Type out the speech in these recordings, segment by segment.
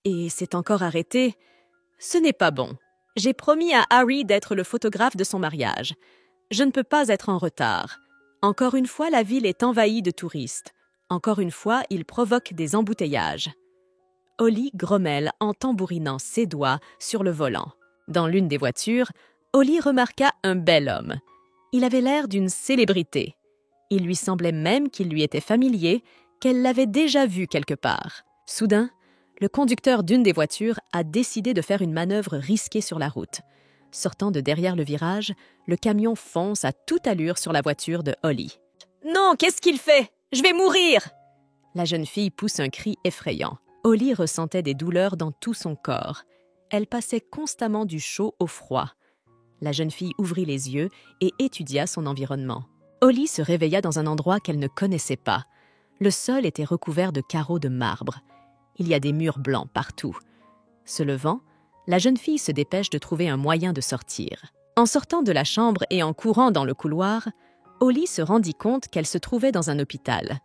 Et c'est encore arrêté. Ce n'est pas bon. J'ai promis à Harry d'être le photographe de son mariage. Je ne peux pas être en retard. Encore une fois, la ville est envahie de touristes. Encore une fois, il provoque des embouteillages. Holly grommelle en tambourinant ses doigts sur le volant. Dans l'une des voitures, Holly remarqua un bel homme. Il avait l'air d'une célébrité. Il lui semblait même qu'il lui était familier, qu'elle l'avait déjà vu quelque part. Soudain, le conducteur d'une des voitures a décidé de faire une manœuvre risquée sur la route. Sortant de derrière le virage, le camion fonce à toute allure sur la voiture de Holly. « Non, qu'est-ce qu'il fait? Je vais mourir !» La jeune fille pousse un cri effrayant. Holly ressentait des douleurs dans tout son corps. Elle passait constamment du chaud au froid. La jeune fille ouvrit les yeux et étudia son environnement. Holly se réveilla dans un endroit qu'elle ne connaissait pas. Le sol était recouvert de carreaux de marbre. Il y a des murs blancs partout. Se levant, la jeune fille se dépêche de trouver un moyen de sortir. En sortant de la chambre et en courant dans le couloir, Holly se rendit compte qu'elle se trouvait dans un hôpital.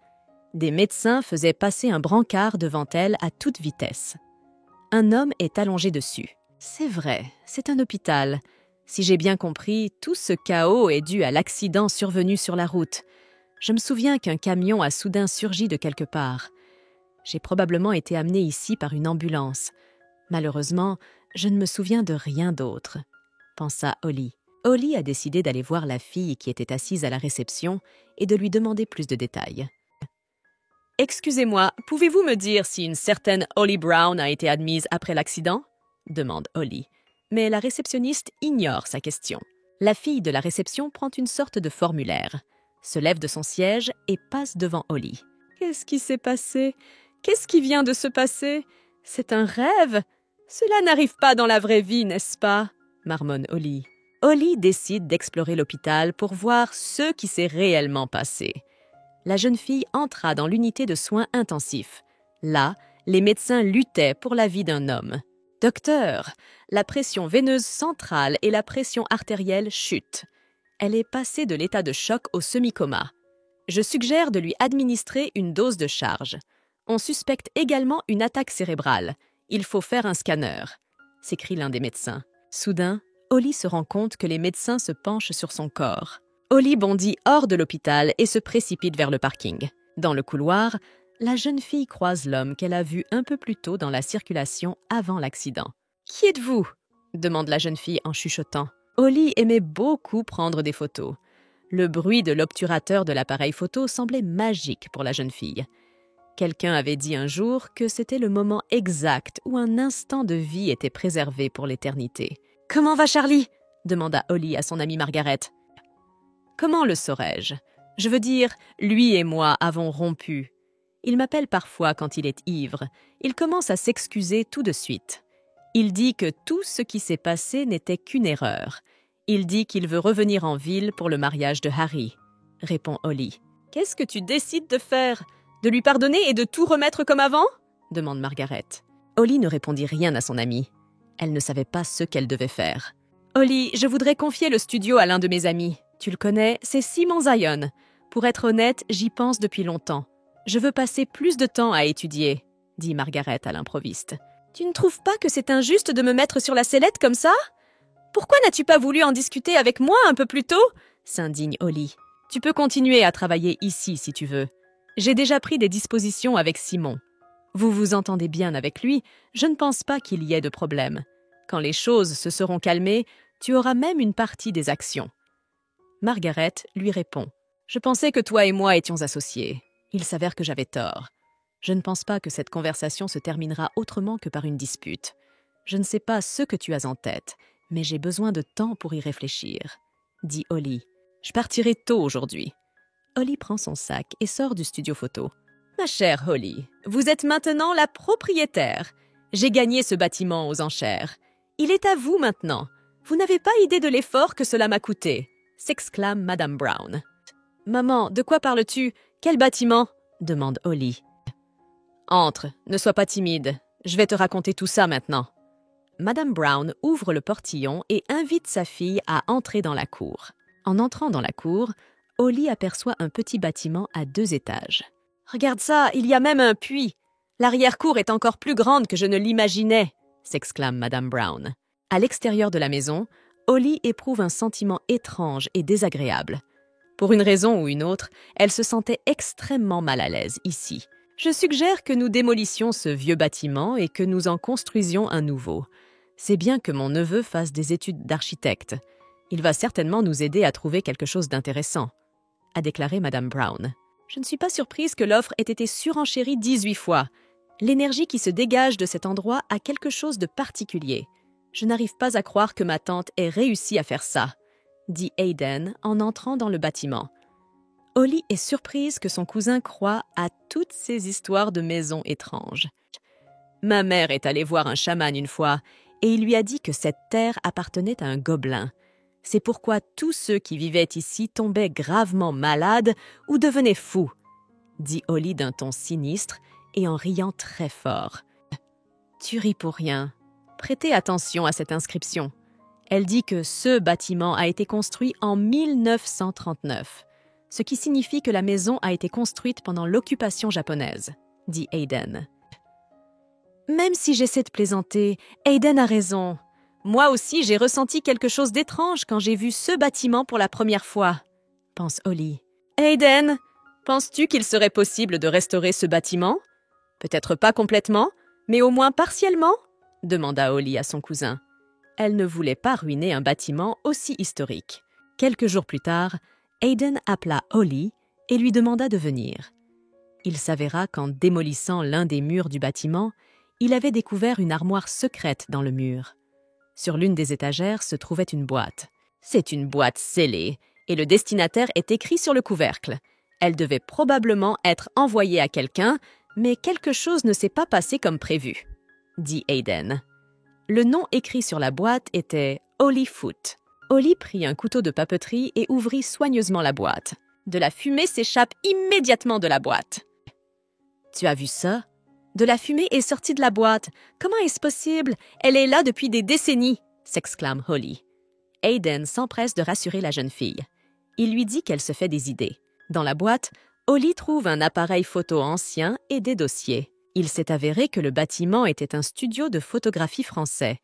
Des médecins faisaient passer un brancard devant elle à toute vitesse. Un homme est allongé dessus. C'est vrai, c'est un hôpital. Si j'ai bien compris, tout ce chaos est dû à l'accident survenu sur la route. Je me souviens qu'un camion a soudain surgi de quelque part. J'ai probablement été amenée ici par une ambulance. Malheureusement, je ne me souviens de rien d'autre, pensa Holly. Holly a décidé d'aller voir la fille qui était assise à la réception et de lui demander plus de détails. « Excusez-moi, pouvez-vous me dire si une certaine Holly Brown a été admise après l'accident ?» demande Holly. Mais la réceptionniste ignore sa question. La fille de la réception prend une sorte de formulaire, se lève de son siège et passe devant Holly. « Qu'est-ce qui s'est passé? Qu'est-ce qui vient de se passer? C'est un rêve? Cela n'arrive pas dans la vraie vie, n'est-ce pas ?» marmonne Holly. Holly décide d'explorer l'hôpital pour voir ce qui s'est réellement passé. La jeune fille entra dans l'unité de soins intensifs. Là, les médecins luttaient pour la vie d'un homme. « Docteur, la pression veineuse centrale et la pression artérielle chutent. Elle est passée de l'état de choc au semi-coma. Je suggère de lui administrer une dose de charge. On suspecte également une attaque cérébrale. Il faut faire un scanner, » s'écrie l'un des médecins. Soudain, Holly se rend compte que les médecins se penchent sur son corps. Holly bondit hors de l'hôpital et se précipite vers le parking. Dans le couloir, la jeune fille croise l'homme qu'elle a vu un peu plus tôt dans la circulation avant l'accident. « Qui êtes-vous » demande la jeune fille en chuchotant. Holly aimait beaucoup prendre des photos. Le bruit de l'obturateur de l'appareil photo semblait magique pour la jeune fille. Quelqu'un avait dit un jour que c'était le moment exact où un instant de vie était préservé pour l'éternité. « Comment va Charlie ?» demanda Holly à son amie Margaret. « Comment le saurais-je? Je veux dire, lui et moi avons rompu. Il m'appelle parfois quand il est ivre. Il commence à s'excuser tout de suite. Il dit que tout ce qui s'est passé n'était qu'une erreur. Il dit qu'il veut revenir en ville pour le mariage de Harry, » répond Holly. « Qu'est-ce que tu décides de faire? De lui pardonner et de tout remettre comme avant ?» demande Margaret. Holly ne répondit rien à son amie. Elle ne savait pas ce qu'elle devait faire. « Holly, je voudrais confier le studio à l'un de mes amis. Tu le connais, c'est Simon Zion. Pour être honnête, j'y pense depuis longtemps. Je veux passer plus de temps à étudier, » dit Margaret à l'improviste. « Tu ne trouves pas que c'est injuste de me mettre sur la sellette comme ça? Pourquoi n'as-tu pas voulu en discuter avec moi un peu plus tôt ?» s'indigne Holly. « Tu peux continuer à travailler ici si tu veux. J'ai déjà pris des dispositions avec Simon. Vous vous entendez bien avec lui, je ne pense pas qu'il y ait de problème. Quand les choses se seront calmées, tu auras même une partie des actions. » Margaret lui répond. « Je pensais que toi et moi étions associés. Il s'avère que j'avais tort. Je ne pense pas que cette conversation se terminera autrement que par une dispute. Je ne sais pas ce que tu as en tête, mais j'ai besoin de temps pour y réfléchir, » dit Holly. « Je partirai tôt aujourd'hui. » Holly prend son sac et sort du studio photo. « Ma chère Holly, vous êtes maintenant la propriétaire. J'ai gagné ce bâtiment aux enchères. Il est à vous maintenant. Vous n'avez pas idée de l'effort que cela m'a coûté, » s'exclame Madame Brown. « Maman, de quoi parles-tu? Quel bâtiment ?» demande Holly. « Entre, ne sois pas timide. Je vais te raconter tout ça maintenant. » Madame Brown ouvre le portillon et invite sa fille à entrer dans la cour. En entrant dans la cour, Holly aperçoit un petit bâtiment à 2 étages. « Regarde ça, il y a même un puits. L'arrière-cour est encore plus grande que je ne l'imaginais, s'exclame Madame Brown. À l'extérieur de la maison, Holly éprouve un sentiment étrange et désagréable. Pour une raison ou une autre, elle se sentait extrêmement mal à l'aise ici. Je suggère que nous démolissions ce vieux bâtiment et que nous en construisions un nouveau. C'est bien que mon neveu fasse des études d'architecte. Il va certainement nous aider à trouver quelque chose d'intéressant, a déclaré Madame Brown. Je ne suis pas surprise que l'offre ait été surenchérie 18 fois. L'énergie qui se dégage de cet endroit a quelque chose de particulier. Je n'arrive pas à croire que ma tante ait réussi à faire ça, dit Hayden en entrant dans le bâtiment. Holly est surprise que son cousin croie à toutes ces histoires de maisons étranges. Ma mère est allée voir un chaman une fois et il lui a dit que cette terre appartenait à un gobelin. C'est pourquoi tous ceux qui vivaient ici tombaient gravement malades ou devenaient fous, dit Holly d'un ton sinistre et en riant très fort. Tu ris pour rien. Prêtez attention à cette inscription. Elle dit que ce bâtiment a été construit en 1939, ce qui signifie que la maison a été construite pendant l'occupation japonaise, dit Hayden. Même si j'essaie de plaisanter, Hayden a raison. Moi aussi, j'ai ressenti quelque chose d'étrange quand j'ai vu ce bâtiment pour la première fois, pense Holly. Hayden, penses-tu qu'il serait possible de restaurer ce bâtiment? Peut-être pas complètement, mais au moins partiellement? Demanda Holly à son cousin. Elle ne voulait pas ruiner un bâtiment aussi historique. Quelques jours plus tard, Hayden appela Holly et lui demanda de venir. Il s'avéra qu'en démolissant l'un des murs du bâtiment, il avait découvert une armoire secrète dans le mur. Sur l'une des étagères se trouvait une boîte. C'est une boîte scellée, et le destinataire est écrit sur le couvercle. Elle devait probablement être envoyée à quelqu'un, mais quelque chose ne s'est pas passé comme prévu, dit Hayden. Le nom écrit sur la boîte était Holly Foot. Holly prit un couteau de papeterie et ouvrit soigneusement la boîte. De la fumée s'échappe immédiatement de la boîte. Tu as vu ça? De la fumée est sortie de la boîte. Comment est-ce possible? Elle est là depuis des décennies, s'exclame Holly. Hayden s'empresse de rassurer la jeune fille. Il lui dit qu'elle se fait des idées. Dans la boîte, Holly trouve un appareil photo ancien et des dossiers. Il s'est avéré que le bâtiment était un studio de photographie français.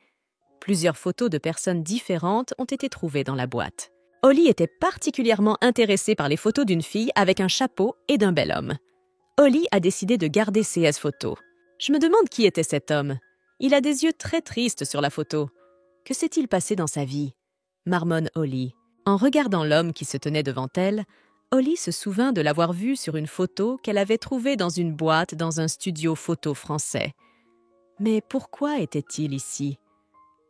Plusieurs photos de personnes différentes ont été trouvées dans la boîte. Holly était particulièrement intéressée par les photos d'une fille avec un chapeau et d'un bel homme. Holly a décidé de garder ces photos. Je me demande qui était cet homme. Il a des yeux très tristes sur la photo. Que s'est-il passé dans sa vie? Marmonne Holly. En regardant l'homme qui se tenait devant elle, Holly se souvint de l'avoir vu sur une photo qu'elle avait trouvée dans une boîte dans un studio photo français. Mais pourquoi était-il ici?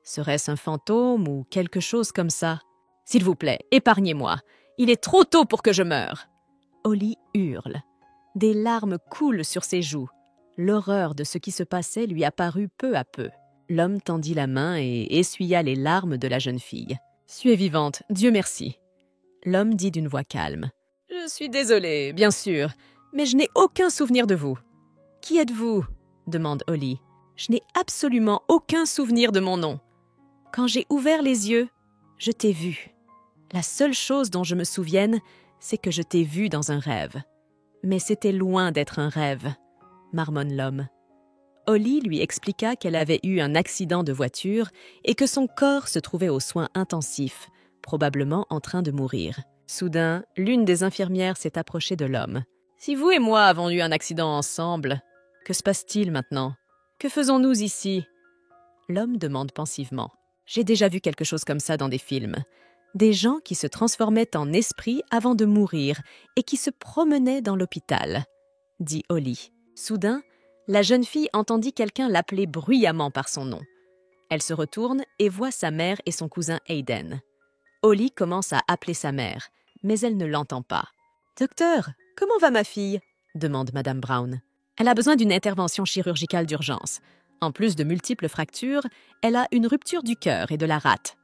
Serait-ce un fantôme ou quelque chose comme ça? S'il vous plaît, épargnez-moi. Il est trop tôt pour que je meure. Holly hurle. Des larmes coulent sur ses joues. L'horreur de ce qui se passait lui apparut peu à peu. L'homme tendit la main et essuya les larmes de la jeune fille. « Tu es vivante, Dieu merci. » L'homme dit d'une voix calme. « Je suis désolé, bien sûr, mais je n'ai aucun souvenir de vous. »« Qui êtes-vous » demande Holly. « Je n'ai absolument aucun souvenir de mon nom. Quand j'ai ouvert les yeux, je t'ai vu. La seule chose dont je me souvienne, c'est que je t'ai vu dans un rêve. » Mais c'était loin d'être un rêve, marmonne l'homme. Holly lui expliqua qu'elle avait eu un accident de voiture et que son corps se trouvait aux soins intensifs, probablement en train de mourir. Soudain, l'une des infirmières s'est approchée de l'homme. « Si vous et moi avons eu un accident ensemble, que se passe-t-il maintenant? Que faisons-nous ici ?» L'homme demande pensivement. « J'ai déjà vu quelque chose comme ça dans des films. Des gens qui se transformaient en esprits avant de mourir et qui se promenaient dans l'hôpital, » dit Holly. Soudain, la jeune fille entendit quelqu'un l'appeler bruyamment par son nom. Elle se retourne et voit sa mère et son cousin Hayden. Holly commence à appeler sa mère, mais elle ne l'entend pas. « Docteur, comment va ma fille ?» demande Madame Brown. « Elle a besoin d'une intervention chirurgicale d'urgence. En plus de multiples fractures, elle a une rupture du cœur et de la rate, »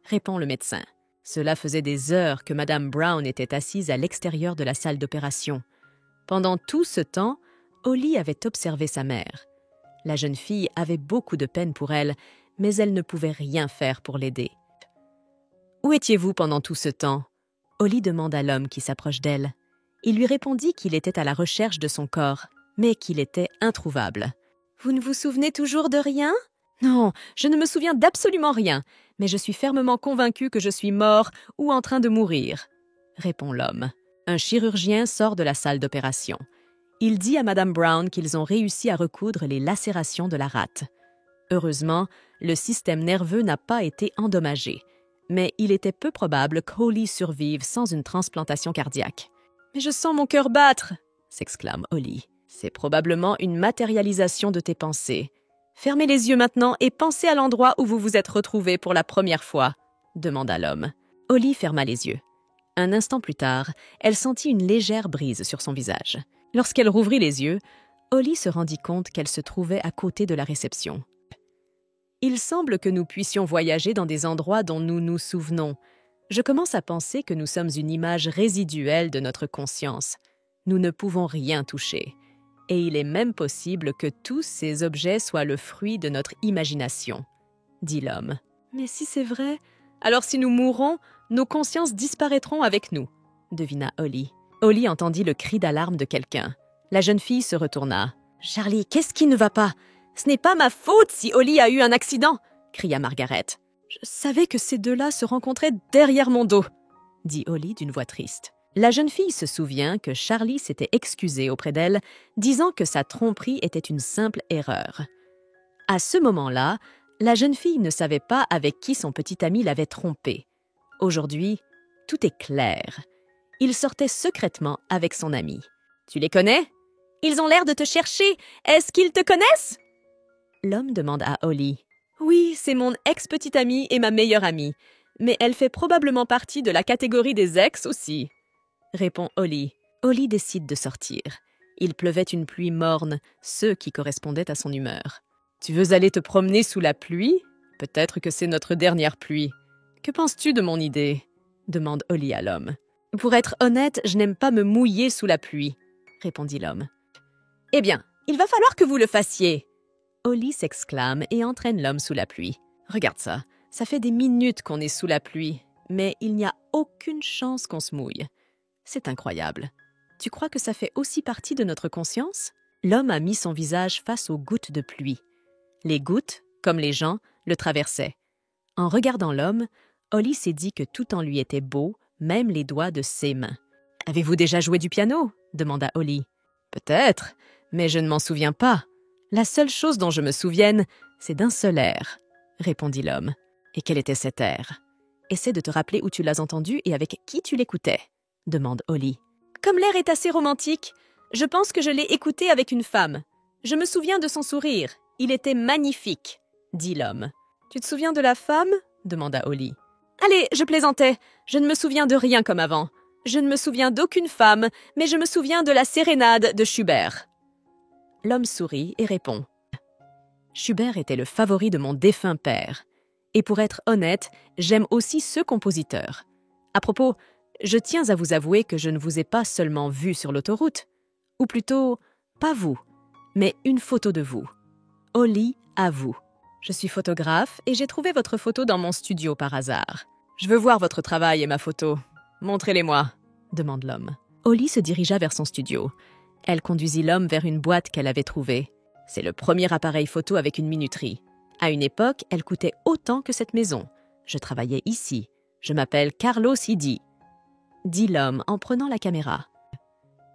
répond le médecin. Cela faisait des heures que Madame Brown était assise à l'extérieur de la salle d'opération. Pendant tout ce temps, Holly avait observé sa mère. La jeune fille avait beaucoup de peine pour elle, mais elle ne pouvait rien faire pour l'aider. « Où étiez-vous pendant tout ce temps ?» Holly demande à l'homme qui s'approche d'elle. Il lui répondit qu'il était à la recherche de son corps. mais qu'il était introuvable. « Vous ne vous souvenez toujours de rien ?»« Non, je ne me souviens d'absolument rien, mais je suis fermement convaincu que je suis mort ou en train de mourir, » répond l'homme. Un chirurgien sort de la salle d'opération. Il dit à Madame Brown qu'ils ont réussi à recoudre les lacérations de la rate. Heureusement, le système nerveux n'a pas été endommagé, mais il était peu probable qu'Holly survive sans une transplantation cardiaque. « Mais je sens mon cœur battre !» s'exclame Holly. « C'est probablement une matérialisation de tes pensées. Fermez les yeux maintenant et pensez à l'endroit où vous vous êtes retrouvés pour la première fois, » demanda l'homme. Holly ferma les yeux. Un instant plus tard, elle sentit une légère brise sur son visage. Lorsqu'elle rouvrit les yeux, Holly se rendit compte qu'elle se trouvait à côté de la réception. « Il semble que nous puissions voyager dans des endroits dont nous nous souvenons. Je commence à penser que nous sommes une image résiduelle de notre conscience. Nous ne pouvons rien toucher. Et il est même possible que tous ces objets soient le fruit de notre imagination, » dit l'homme. « Mais si c'est vrai, alors si nous mourons, nos consciences disparaîtront avec nous, » devina Holly. Holly entendit le cri d'alarme de quelqu'un. La jeune fille se retourna. « Charlie, qu'est-ce qui ne va pas? Ce n'est pas ma faute si Holly a eu un accident !» cria Margaret. « Je savais que ces deux-là se rencontraient derrière mon dos, » dit Holly d'une voix triste. La jeune fille se souvient que Charlie s'était excusé auprès d'elle, disant que sa tromperie était une simple erreur. À ce moment-là, la jeune fille ne savait pas avec qui son petit ami l'avait trompée. Aujourd'hui, tout est clair. Il sortait secrètement avec son ami. « Tu les connais? Ils ont l'air de te chercher. Est-ce qu'ils te connaissent ?» L'homme demande à Holly. « Oui, c'est mon ex-petite amie et ma meilleure amie. Mais elle fait probablement partie de la catégorie des ex aussi, » répond Holly. Holly décide de sortir. Il pleuvait une pluie morne, ce qui correspondait à son humeur. « Tu veux aller te promener sous la pluie? Peut-être que c'est notre dernière pluie. Que penses-tu de mon idée? » demande Holly à l'homme. « Pour être honnête, je n'aime pas me mouiller sous la pluie, » répondit l'homme. « Eh bien, il va falloir que vous le fassiez. » Holly s'exclame et entraîne l'homme sous la pluie. « Regarde ça, ça fait des minutes qu'on est sous la pluie, mais il n'y a aucune chance qu'on se mouille. C'est incroyable. Tu crois que ça fait aussi partie de notre conscience ?» L'homme a mis son visage face aux gouttes de pluie. Les gouttes, comme les gens, le traversaient. En regardant l'homme, Holly s'est dit que tout en lui était beau, même les doigts de ses mains. « Avez-vous déjà joué du piano ?» demanda Holly. « Peut-être, mais je ne m'en souviens pas. La seule chose dont je me souvienne, c'est d'un seul air, » répondit l'homme. « Et quel était cet air? Essaie de te rappeler où tu l'as entendu et avec qui tu l'écoutais, » demande Holly. « Comme l'air est assez romantique, je pense que je l'ai écouté avec une femme. Je me souviens de son sourire. Il était magnifique, » dit l'homme. « Tu te souviens de la femme ?» demanda Holly. « Allez, je plaisantais. Je ne me souviens de rien comme avant. Je ne me souviens d'aucune femme, mais je me souviens de la sérénade de Schubert. » L'homme sourit et répond. « Schubert était le favori de mon défunt père. Et pour être honnête, j'aime aussi ce compositeur. À propos, je tiens à vous avouer que je ne vous ai pas seulement vu sur l'autoroute. Ou plutôt, pas vous, mais une photo de vous. Holly à vous. Je suis photographe et j'ai trouvé votre photo dans mon studio par hasard. Je veux voir votre travail et ma photo. Montrez-les-moi, » demande l'homme. Holly se dirigea vers son studio. Elle conduisit l'homme vers une boîte qu'elle avait trouvée. C'est le premier appareil photo avec une minuterie. À une époque, elle coûtait autant que cette maison. Je travaillais ici. Je m'appelle Carlos Idi, dit l'homme en prenant la caméra.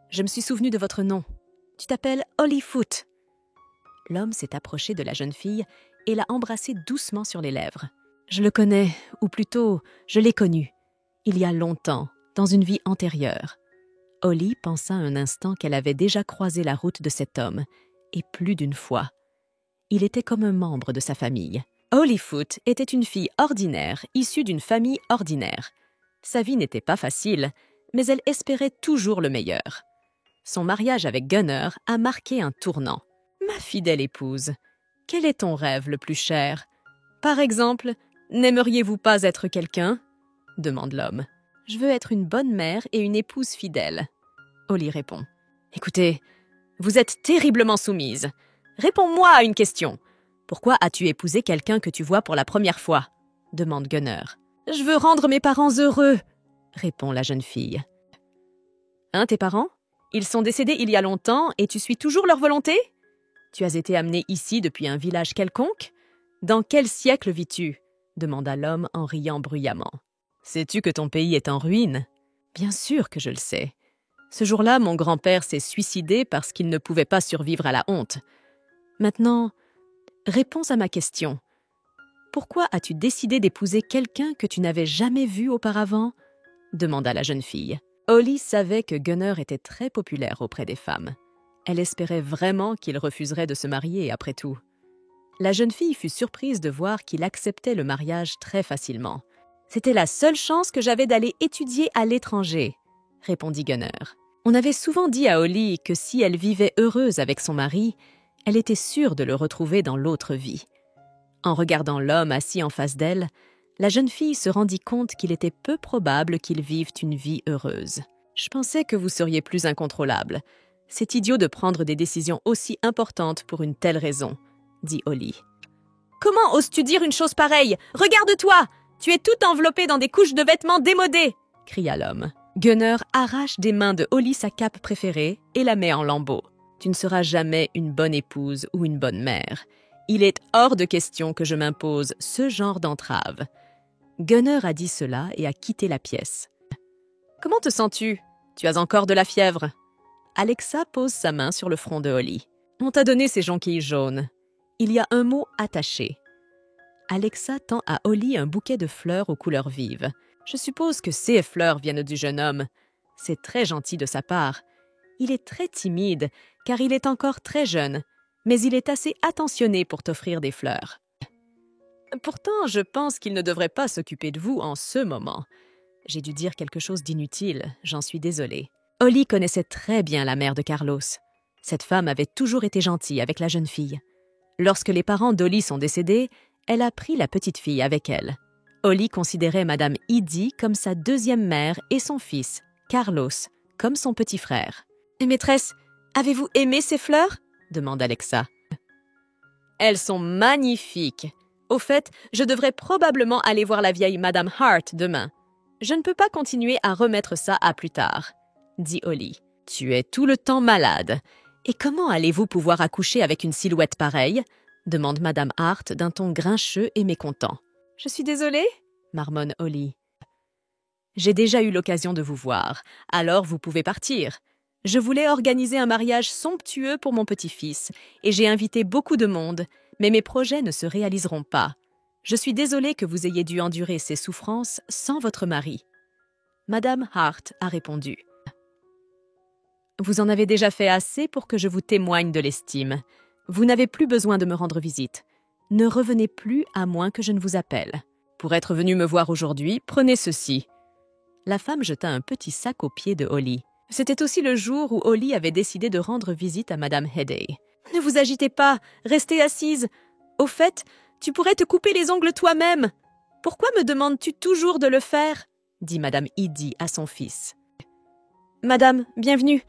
Je me suis souvenu de votre nom. Tu t'appelles Holly Foot. L'homme s'est approché de la jeune fille et l'a embrassée doucement sur les lèvres. Je le connais, ou plutôt, je l'ai connu. Il y a longtemps, dans une vie antérieure. Holly pensa un instant qu'elle avait déjà croisé la route de cet homme, et plus d'une fois. Il était comme un membre de sa famille. Holly Foot était une fille ordinaire, issue d'une famille ordinaire. Sa vie n'était pas facile, mais elle espérait toujours le meilleur. Son mariage avec Gunner a marqué un tournant. « Ma fidèle épouse, quel est ton rêve le plus cher? Par exemple, n'aimeriez-vous pas être quelqu'un ?» demande l'homme. « Je veux être une bonne mère et une épouse fidèle. » Holly répond. « Écoutez, vous êtes terriblement soumise. Réponds-moi à une question. Pourquoi as-tu épousé quelqu'un que tu vois pour la première fois ?» demande Gunner. « Je veux rendre mes parents heureux, » répond la jeune fille. « Hein, tes parents? Ils sont décédés il y a longtemps et tu suis toujours leur volonté? Tu as été amené ici depuis un village quelconque? Dans quel siècle vis-tu? Demanda l'homme en riant bruyamment. Sais-tu que ton pays est en ruine? Bien sûr que je le sais. Ce jour-là, mon grand-père s'est suicidé parce qu'il ne pouvait pas survivre à la honte. Maintenant, réponds à ma question. Pourquoi as-tu décidé d'épouser quelqu'un que tu n'avais jamais vu auparavant? Demanda la jeune fille. Holly savait que Gunnar était très populaire auprès des femmes. Elle espérait vraiment qu'il refuserait de se marier après tout. La jeune fille fut surprise de voir qu'il acceptait le mariage très facilement. C'était la seule chance que j'avais d'aller étudier à l'étranger, répondit Gunnar. On avait souvent dit à Holly que si elle vivait heureuse avec son mari, elle était sûre de le retrouver dans l'autre vie. En regardant l'homme assis en face d'elle, la jeune fille se rendit compte qu'il était peu probable qu'ils vivent une vie heureuse. « Je pensais que vous seriez plus incontrôlable. C'est idiot de prendre des décisions aussi importantes pour une telle raison, » dit Holly. « Comment oses-tu dire une chose pareille? Regarde-toi! Tu es tout enveloppé dans des couches de vêtements démodés !» cria l'homme. Gunnar arrache des mains de Holly sa cape préférée et la met en lambeaux. « Tu ne seras jamais une bonne épouse ou une bonne mère. Il est hors de question que je m'impose ce genre d'entrave. » Gunnar a dit cela et a quitté la pièce. « Comment te sens-tu? Tu as encore de la fièvre ?» Alexa pose sa main sur le front de Holly. « On t'a donné ces jonquilles jaunes. Il y a un mot attaché. » Alexa tend à Holly un bouquet de fleurs aux couleurs vives. Je suppose que ces fleurs viennent du jeune homme. C'est très gentil de sa part. Il est très timide, car il est encore très jeune, mais il est assez attentionné pour t'offrir des fleurs. Pourtant, je pense qu'il ne devrait pas s'occuper de vous en ce moment. J'ai dû dire quelque chose d'inutile, j'en suis désolée. Holly connaissait très bien la mère de Carlos. Cette femme avait toujours été gentille avec la jeune fille. Lorsque les parents d'Holly sont décédés, elle a pris la petite fille avec elle. Holly considérait Madame Edie comme sa deuxième mère et son fils, Carlos, comme son petit frère. « Maîtresse, avez-vous aimé ces fleurs ?» demande Alexa. « Elles sont magnifiques. Au fait, je devrais probablement aller voir la vieille Madame Hart demain. Je ne peux pas continuer à remettre ça à plus tard, » dit Holly. « Tu es tout le temps malade. Et comment allez-vous pouvoir accoucher avec une silhouette pareille ?» demande Madame Hart d'un ton grincheux et mécontent. « Je suis désolée ?» marmonne Holly. « J'ai déjà eu l'occasion de vous voir, alors vous pouvez partir. Je voulais organiser un mariage somptueux pour mon petit-fils, et j'ai invité beaucoup de monde, mais mes projets ne se réaliseront pas. Je suis désolée que vous ayez dû endurer ces souffrances sans votre mari. » Madame Hart a répondu. « Vous en avez déjà fait assez pour que je vous témoigne de l'estime. Vous n'avez plus besoin de me rendre visite. Ne revenez plus à moins que je ne vous appelle. Pour être venu me voir aujourd'hui, prenez ceci. » La femme jeta un petit sac aux pieds de Holly. C'était aussi le jour où Holly avait décidé de rendre visite à Madame Heday. « Ne vous agitez pas, restez assise. Au fait, tu pourrais te couper les ongles toi-même. Pourquoi me demandes-tu toujours de le faire ?» dit Madame Edie à son fils. « Madame, bienvenue.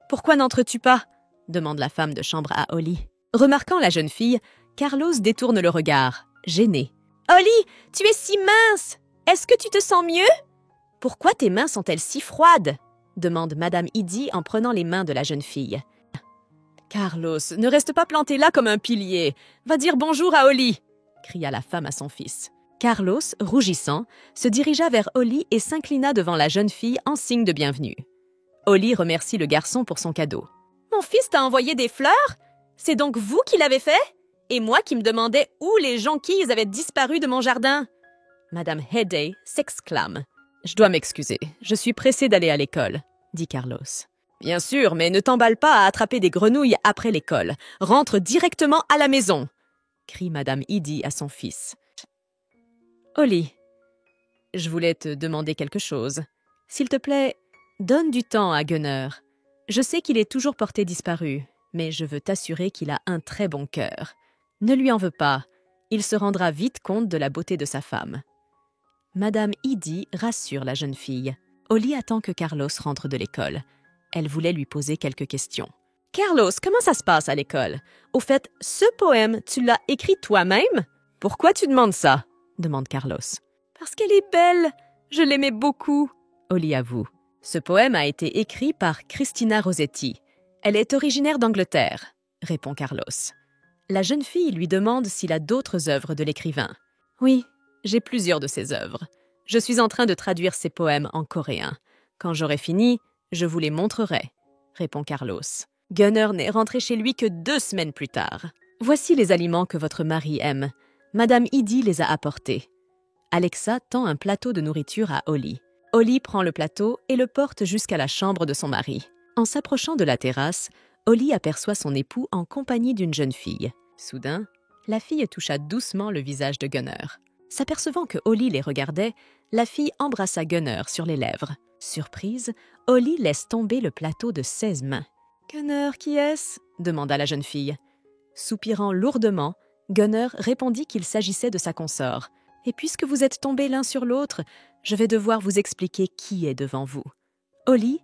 Pourquoi n'entres-tu pas ?» demande la femme de chambre à Holly. Remarquant la jeune fille, Carlos détourne le regard, gêné. « Holly, tu es si mince! Est-ce que tu te sens mieux? Pourquoi tes mains sont-elles si froides? » demande Madame Edie en prenant les mains de la jeune fille. « Carlos, ne reste pas planté là comme un pilier. Va dire bonjour à Holly !» cria la femme à son fils. Carlos, rougissant, se dirigea vers Holly et s'inclina devant la jeune fille en signe de bienvenue. Holly remercie le garçon pour son cadeau. « Mon fils t'a envoyé des fleurs? C'est donc vous qui l'avez fait? Et moi qui me demandais où les jonquilles avaient disparu de mon jardin ?» Madame Heday s'exclame. « Je dois m'excuser, je suis pressée d'aller à l'école, » dit Carlos. « Bien sûr, mais ne t'emballe pas à attraper des grenouilles après l'école. Rentre directement à la maison !» crie Madame Edie à son fils. « Holly, je voulais te demander quelque chose. S'il te plaît, donne du temps à Gunnar. Je sais qu'il est toujours porté disparu, mais je veux t'assurer qu'il a un très bon cœur. Ne lui en veux pas, il se rendra vite compte de la beauté de sa femme. » Madame Edie rassure la jeune fille. Holly attend que Carlos rentre de l'école. Elle voulait lui poser quelques questions. « Carlos, comment ça se passe à l'école? Au fait, ce poème, tu l'as écrit toi-même? Pourquoi tu demandes ça? » demande Carlos. « Parce qu'elle est belle. Je l'aimais beaucoup. » Holly avoue. « Ce poème a été écrit par Christina Rossetti. Elle est originaire d'Angleterre, répond Carlos. La jeune fille lui demande s'il a d'autres œuvres de l'écrivain. Oui, j'ai plusieurs de ses œuvres. Je suis en train de traduire ses poèmes en coréen. Quand j'aurai fini, je vous les montrerai, répond Carlos. Gunnar n'est rentré chez lui que 2 semaines plus tard. Voici les aliments que votre mari aime. Madame Edie les a apportés. Alexa tend un plateau de nourriture à Holly. Holly prend le plateau et le porte jusqu'à la chambre de son mari. En s'approchant de la terrasse, Holly aperçoit son époux en compagnie d'une jeune fille. Soudain, la fille toucha doucement le visage de Gunnar. S'apercevant que Holly les regardait, la fille embrassa Gunnar sur les lèvres. Surprise, Holly laisse tomber le plateau de 16 mains. « Gunnar, qui est-ce » demanda la jeune fille. Soupirant lourdement, Gunnar répondit qu'il s'agissait de sa consort. « Et puisque vous êtes tombés l'un sur l'autre, je vais devoir vous expliquer qui est devant vous. Holly,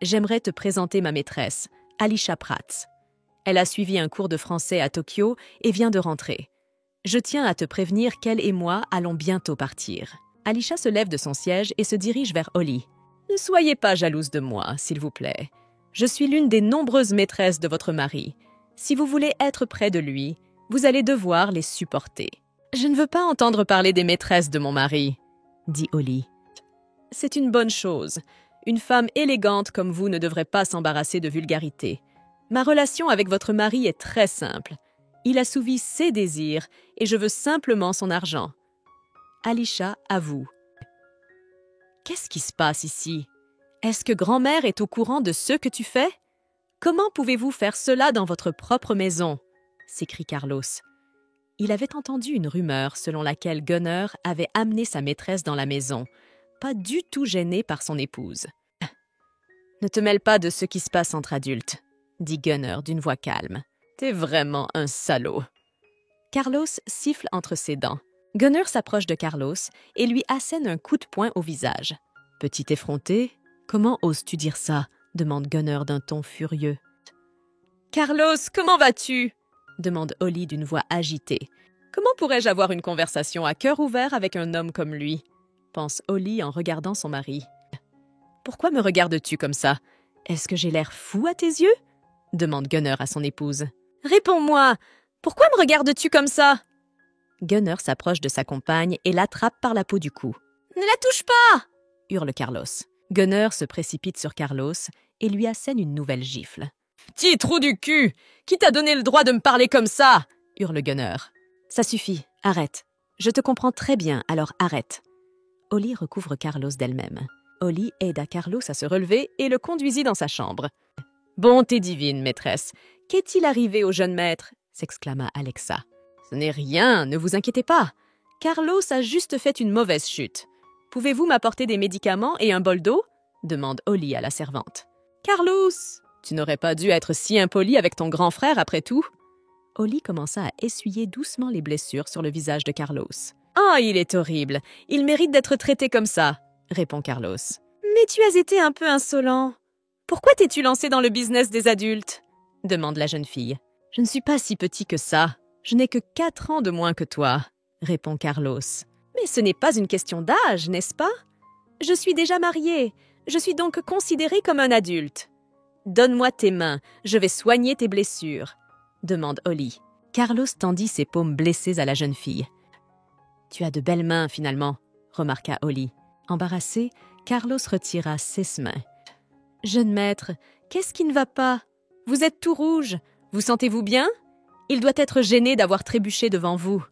j'aimerais te présenter ma maîtresse, Alisha Prats. Elle a suivi un cours de français à Tokyo et vient de rentrer. Je tiens à te prévenir qu'elle et moi allons bientôt partir. » Alisha se lève de son siège et se dirige vers Holly. « Ne soyez pas jalouse de moi, s'il vous plaît. Je suis l'une des nombreuses maîtresses de votre mari. Si vous voulez être près de lui, vous allez devoir les supporter. » « Je ne veux pas entendre parler des maîtresses de mon mari, » dit Holly. « C'est une bonne chose. Une femme élégante comme vous ne devrait pas s'embarrasser de vulgarité. Ma relation avec votre mari est très simple. Il assouvit ses désirs et je veux simplement son argent. » Alisha avoue. « Qu'est-ce qui se passe ici? Est-ce que grand-mère est au courant de ce que tu fais? Comment pouvez-vous faire cela dans votre propre maison? » s'écrie Carlos. Il avait entendu une rumeur selon laquelle Gunnar avait amené sa maîtresse dans la maison, pas du tout gêné par son épouse. « Ne te mêle pas de ce qui se passe entre adultes, » dit Gunnar d'une voix calme. « T'es vraiment un salaud. » Carlos siffle entre ses dents. Gunnar s'approche de Carlos et lui assène un coup de poing au visage. « Petit effronté, comment oses-tu dire ça ?» demande Gunnar d'un ton furieux. « Carlos, comment vas-tu ?» demande Holly d'une voix agitée. « Comment pourrais-je avoir une conversation à cœur ouvert avec un homme comme lui ?» pense Holly en regardant son mari. « Pourquoi me regardes-tu comme ça? Est-ce que j'ai l'air fou à tes yeux ?» demande Gunnar à son épouse. « Réponds-moi! Pourquoi me regardes-tu comme ça ?» Gunnar s'approche de sa compagne et l'attrape par la peau du cou. « Ne la touche pas !» hurle Carlos. Gunnar se précipite sur Carlos et lui assène une nouvelle gifle. « Petit trou du cul! Qui t'a donné le droit de me parler comme ça ?» hurle Gunnar. « Ça suffit, arrête. Je te comprends très bien, alors arrête. » Holly recouvre Carlos d'elle-même. Holly aida Carlos à se relever et le conduisit dans sa chambre. « Bonté divine, maîtresse. Qu'est-il arrivé au jeune maître ?» s'exclama Alexa. « Ce n'est rien, ne vous inquiétez pas. Carlos a juste fait une mauvaise chute. Pouvez-vous m'apporter des médicaments et un bol d'eau ?» demande Holly à la servante. « Carlos, tu n'aurais pas dû être si impoli avec ton grand frère après tout. » Holly commença à essuyer doucement les blessures sur le visage de Carlos. « Oh, il est horrible. Il mérite d'être traité comme ça, » répond Carlos. « Mais tu as été un peu insolent. Pourquoi t'es-tu lancé dans le business des adultes ?» demande la jeune fille. « Je ne suis pas si petit que ça. Je n'ai que 4 ans de moins que toi, » répond Carlos. « Mais ce n'est pas une question d'âge, n'est-ce pas? Je suis déjà mariée. Je suis donc considérée comme un adulte. »« Donne-moi tes mains, je vais soigner tes blessures, » demande Holly. Carlos tendit ses paumes blessées à la jeune fille. « Tu as de belles mains, finalement, » remarqua Holly. Embarrassé, Carlos retira ses mains. « Jeune maître, qu'est-ce qui ne va pas? Vous êtes tout rouge. Vous sentez-vous bien? Il doit être gêné d'avoir trébuché devant vous. »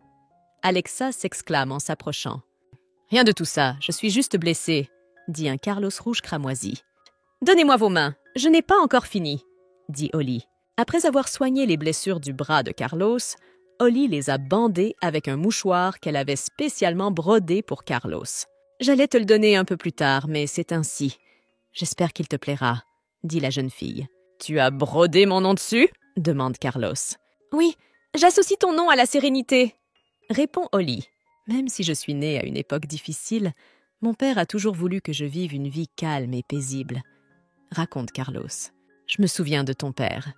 Alexa s'exclame en s'approchant. « Rien de tout ça, je suis juste blessée, » dit un Carlos rouge cramoisi. « Donnez-moi vos mains, je n'ai pas encore fini, » dit Holly. Après avoir soigné les blessures du bras de Carlos, Holly les a bandées avec un mouchoir qu'elle avait spécialement brodé pour Carlos. « J'allais te le donner un peu plus tard, mais c'est ainsi. J'espère qu'il te plaira, » dit la jeune fille. « Tu as brodé mon nom dessus ?» demande Carlos. « Oui, j'associe ton nom à la sérénité, » répond Holly. « Même si je suis née à une époque difficile, mon père a toujours voulu que je vive une vie calme et paisible. » raconte Carlos. « Je me souviens de ton père.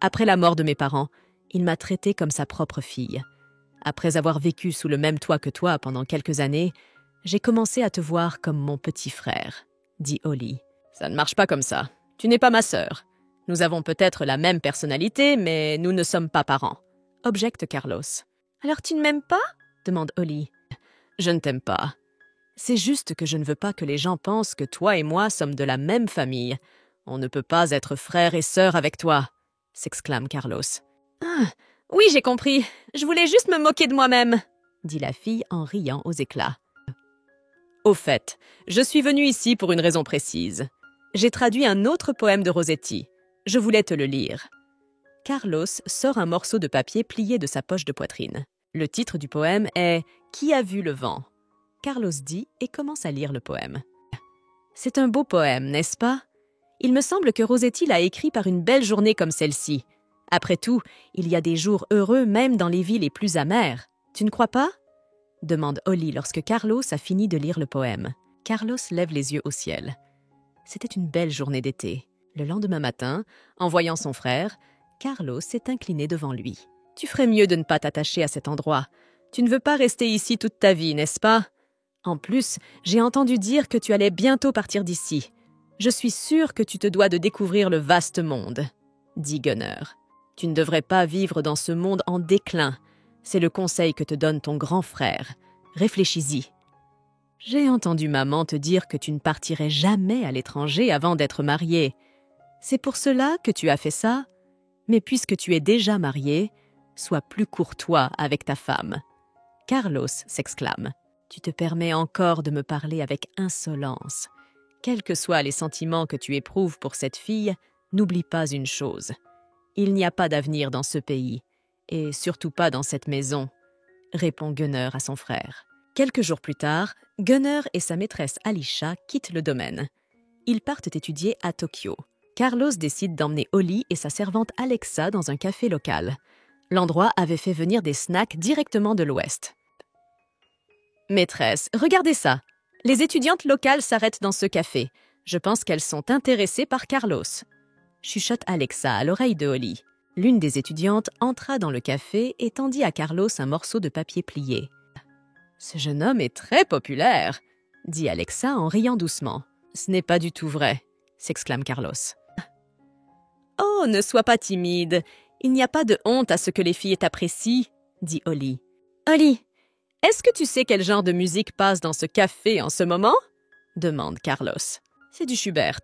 Après la mort de mes parents, il m'a traitée comme sa propre fille. Après avoir vécu sous le même toit que toi pendant quelques années, j'ai commencé à te voir comme mon petit frère, » dit Holly. « Ça ne marche pas comme ça. Tu n'es pas ma sœur. Nous avons peut-être la même personnalité, mais nous ne sommes pas parents. Objecte Carlos. Alors tu ne m'aimes pas? Demande Holly. Je ne t'aime pas. C'est juste que je ne veux pas que les gens pensent que toi et moi sommes de la même famille. On ne peut pas être frère et sœur avec toi, s'exclame Carlos. Ah, oui, j'ai compris. Je voulais juste me moquer de moi-même, dit la fille en riant aux éclats. Au fait, je suis venue ici pour une raison précise. J'ai traduit un autre poème de Rossetti. Je voulais te le lire. Carlos sort un morceau de papier plié de sa poche de poitrine. Le titre du poème est « Qui a vu le vent ?» Carlos dit et commence à lire le poème. C'est un beau poème, n'est-ce pas? Il me semble que Rossetti l'a écrit par une belle journée comme celle-ci. Après tout, il y a des jours heureux même dans les vies les plus amères. Tu ne crois pas? Demande Holly lorsque Carlos a fini de lire le poème. Carlos lève les yeux au ciel. C'était une belle journée d'été. Le lendemain matin, en voyant son frère, Carlos s'est incliné devant lui. « Tu ferais mieux de ne pas t'attacher à cet endroit. Tu ne veux pas rester ici toute ta vie, n'est-ce pas? En plus, j'ai entendu dire que tu allais bientôt partir d'ici. Je suis sûre que tu te dois de découvrir le vaste monde, » dit Gunner. « Tu ne devrais pas vivre dans ce monde en déclin. C'est le conseil que te donne ton grand frère. Réfléchis-y. » J'ai entendu maman te dire que tu ne partirais jamais à l'étranger avant d'être mariée. C'est pour cela que tu as fait ça? Mais puisque tu es déjà marié, sois plus courtois avec ta femme. Carlos s'exclame. Tu te permets encore de me parler avec insolence. Quels que soient les sentiments que tu éprouves pour cette fille, n'oublie pas une chose. Il n'y a pas d'avenir dans ce pays, et surtout pas dans cette maison, répond Gunner à son frère. Quelques jours plus tard, Gunner et sa maîtresse Alicia quittent le domaine. Ils partent étudier à Tokyo. Carlos décide d'emmener Holly et sa servante Alexa dans un café local. L'endroit avait fait venir des snacks directement de l'Ouest. « Maîtresse, regardez ça. Les étudiantes locales s'arrêtent dans ce café. Je pense qu'elles sont intéressées par Carlos. » Chuchote Alexa à l'oreille de Holly. L'une des étudiantes entra dans le café et tendit à Carlos un morceau de papier plié. « Ce jeune homme est très populaire, » dit Alexa en riant doucement. « Ce n'est pas du tout vrai, » s'exclame Carlos. « Oh, ne sois pas timide. Il n'y a pas de honte à ce que les filles t'apprécient, » dit Holly. « Holly, est-ce que tu sais quel genre de musique passe dans ce café en ce moment ?» demande Carlos. « C'est du Schubert.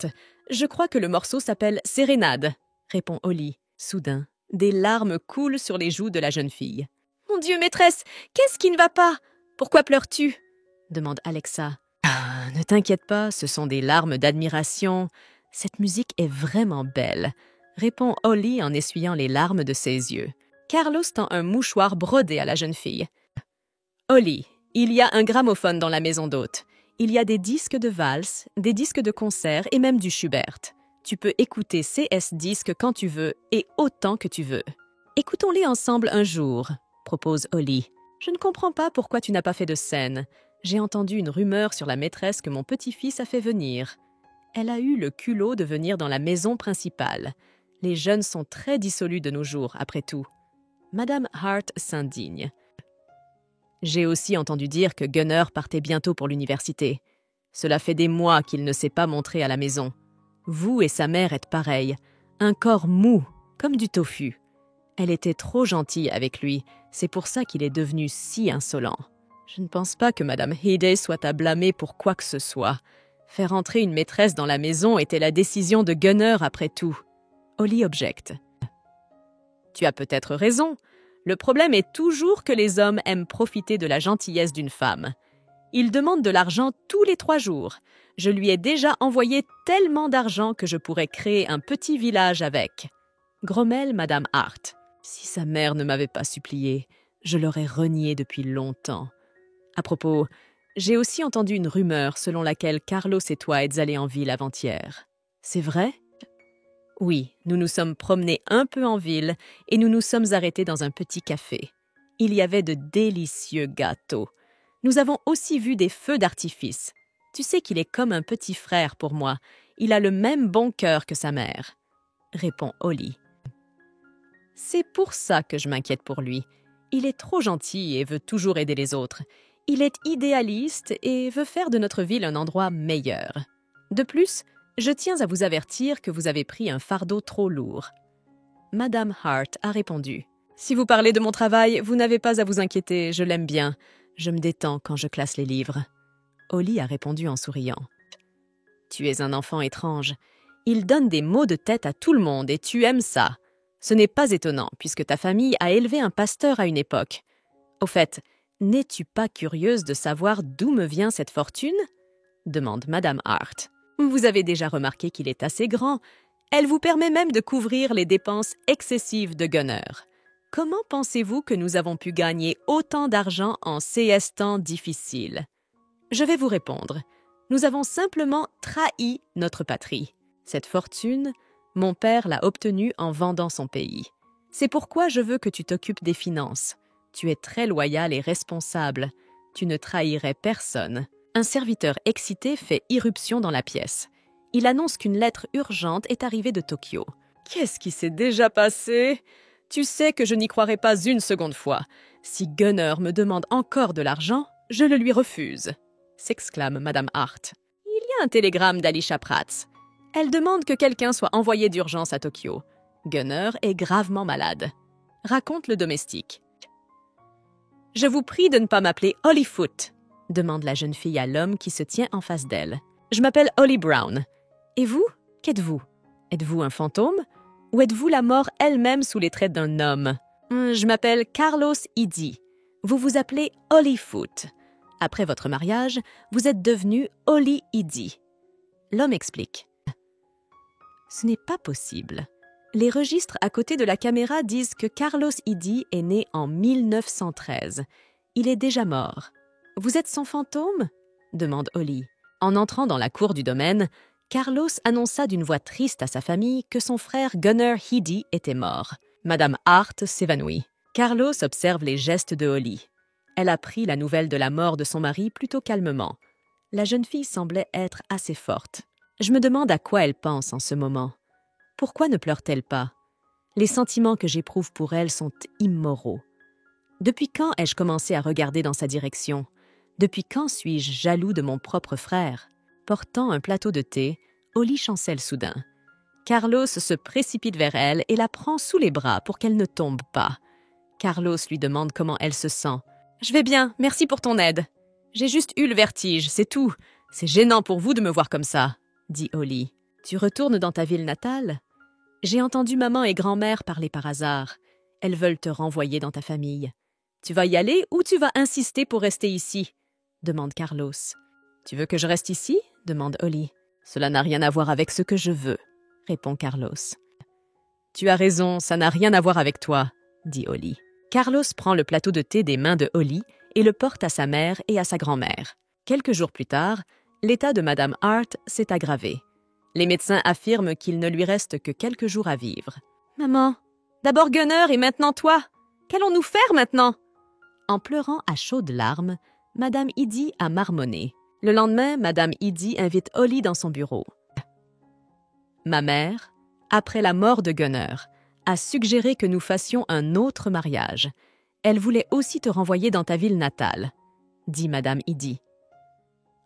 Je crois que le morceau s'appelle « Sérénade », répond Holly. Soudain, des larmes coulent sur les joues de la jeune fille. « Mon Dieu, maîtresse, qu'est-ce qui ne va pas? Pourquoi pleures-tu » demande Alexa. « Ah, ne t'inquiète pas, ce sont des larmes d'admiration. Cette musique est vraiment belle », répond Holly en essuyant les larmes de ses yeux. Carlos tend un mouchoir brodé à la jeune fille. « Holly, il y a un gramophone dans la maison d'hôte. Il y a des disques de valse, des disques de concert et même du Schubert. Tu peux écouter CS disques quand tu veux et autant que tu veux. Écoutons-les ensemble un jour, propose Holly. Je ne comprends pas pourquoi tu n'as pas fait de scène. J'ai entendu une rumeur sur la maîtresse que mon petit-fils a fait venir. Elle a eu le culot de venir dans la maison principale. Les jeunes sont très dissolus de nos jours, après tout. Madame Hart s'indigne. J'ai aussi entendu dire que Gunner partait bientôt pour l'université. Cela fait des mois qu'il ne s'est pas montré à la maison. Vous et sa mère êtes pareils, un corps mou, comme du tofu. Elle était trop gentille avec lui, c'est pour ça qu'il est devenu si insolent. Je ne pense pas que Madame Headey soit à blâmer pour quoi que ce soit. Faire entrer une maîtresse dans la maison était la décision de Gunner après tout. Holly objecte. Tu as peut-être raison. Le problème est toujours que les hommes aiment profiter de la gentillesse d'une femme. Il demande de l'argent tous les 3 jours. Je lui ai déjà envoyé tellement d'argent que je pourrais créer un petit village avec. Grommelle Madame Hart. Si sa mère ne m'avait pas supplié, je l'aurais renié depuis longtemps. À propos, j'ai aussi entendu une rumeur selon laquelle Carlos et toi êtes allés en ville avant-hier. C'est vrai? Oui, nous nous sommes promenés un peu en ville et nous nous sommes arrêtés dans un petit café. Il y avait de délicieux gâteaux. Nous avons aussi vu des feux d'artifice. Tu sais qu'il est comme un petit frère pour moi. Il a le même bon cœur que sa mère, répond Holly. C'est pour ça que je m'inquiète pour lui. Il est trop gentil et veut toujours aider les autres. Il est idéaliste et veut faire de notre ville un endroit meilleur. De plus, Je tiens à vous avertir que vous avez pris un fardeau trop lourd. Madame Hart a répondu. Si vous parlez de mon travail, vous n'avez pas à vous inquiéter, je l'aime bien. Je me détends quand je classe les livres. Holly a répondu en souriant. Tu es un enfant étrange. Il donne des maux de tête à tout le monde et tu aimes ça. Ce n'est pas étonnant, puisque ta famille a élevé un pasteur à une époque. Au fait, n'es-tu pas curieuse de savoir d'où me vient cette fortune? Demande Madame Hart. Vous avez déjà remarqué qu'il est assez grand. Elle vous permet même de couvrir les dépenses excessives de Gunner. Comment pensez-vous que nous avons pu gagner autant d'argent en ces temps difficiles? Je vais vous répondre. Nous avons simplement trahi notre patrie. Cette fortune, mon père l'a obtenue en vendant son pays. C'est pourquoi je veux que tu t'occupes des finances. Tu es très loyal et responsable. Tu ne trahirais personne. Un serviteur excité fait irruption dans la pièce. Il annonce qu'une lettre urgente est arrivée de Tokyo. « Qu'est-ce qui s'est déjà passé? Tu sais que je n'y croirai pas une seconde fois. Si Gunner me demande encore de l'argent, je le lui refuse. » s'exclame Madame Hart. « Il y a un télégramme d'Alisha Prats. Elle demande que quelqu'un soit envoyé d'urgence à Tokyo. Gunner est gravement malade. » Raconte le domestique. « Je vous prie de ne pas m'appeler Hollyfoot, » demande la jeune fille à l'homme qui se tient en face d'elle. « Je m'appelle Holly Brown. Et vous, qu'êtes-vous? Êtes-vous un fantôme? Ou êtes-vous la mort elle-même sous les traits d'un homme? Je m'appelle Carlos Idi. Vous vous appelez Hollyfoot. Après votre mariage, vous êtes devenu Holly Idi. » L'homme explique. « Ce n'est pas possible. Les registres à côté de la caméra disent que Carlos Idi est né en 1913. Il est déjà mort. Vous êtes son fantôme? Demande Holly. En entrant dans la cour du domaine, Carlos annonça d'une voix triste à sa famille que son frère Gunner Idi était mort. Madame Hart s'évanouit. Carlos observe les gestes de Holly. Elle a pris la nouvelle de la mort de son mari plutôt calmement. La jeune fille semblait être assez forte. Je me demande à quoi elle pense en ce moment. Pourquoi ne pleure-t-elle pas? Les sentiments que j'éprouve pour elle sont immoraux. Depuis quand ai-je commencé à regarder dans sa direction? Depuis quand suis-je jaloux de mon propre frère? Portant un plateau de thé, Holly chancelle soudain. Carlos se précipite vers elle et la prend sous les bras pour qu'elle ne tombe pas. Carlos lui demande comment elle se sent. « Je vais bien, merci pour ton aide. J'ai juste eu le vertige, c'est tout. C'est gênant pour vous de me voir comme ça, » dit Holly. « Tu retournes dans ta ville natale? J'ai entendu maman et grand-mère parler par hasard. Elles veulent te renvoyer dans ta famille. Tu vas y aller ou tu vas insister pour rester ici? » demande Carlos. « Tu veux que je reste ici? » demande Holly. « Cela n'a rien à voir avec ce que je veux, » répond Carlos. « Tu as raison, ça n'a rien à voir avec toi, » dit Holly. Carlos prend le plateau de thé des mains de Holly et le porte à sa mère et à sa grand-mère. Quelques jours plus tard, l'état de Madame Hart s'est aggravé. Les médecins affirment qu'il ne lui reste que quelques jours à vivre. « Maman, d'abord Gunner et maintenant toi. Qu'allons-nous faire maintenant ?» En pleurant à chaudes larmes, Madame Idi a marmonné. Le lendemain, Madame Idi invite Holly dans son bureau. « Ma mère, après la mort de Gunner, a suggéré que nous fassions un autre mariage. Elle voulait aussi te renvoyer dans ta ville natale, » dit Madame Idi.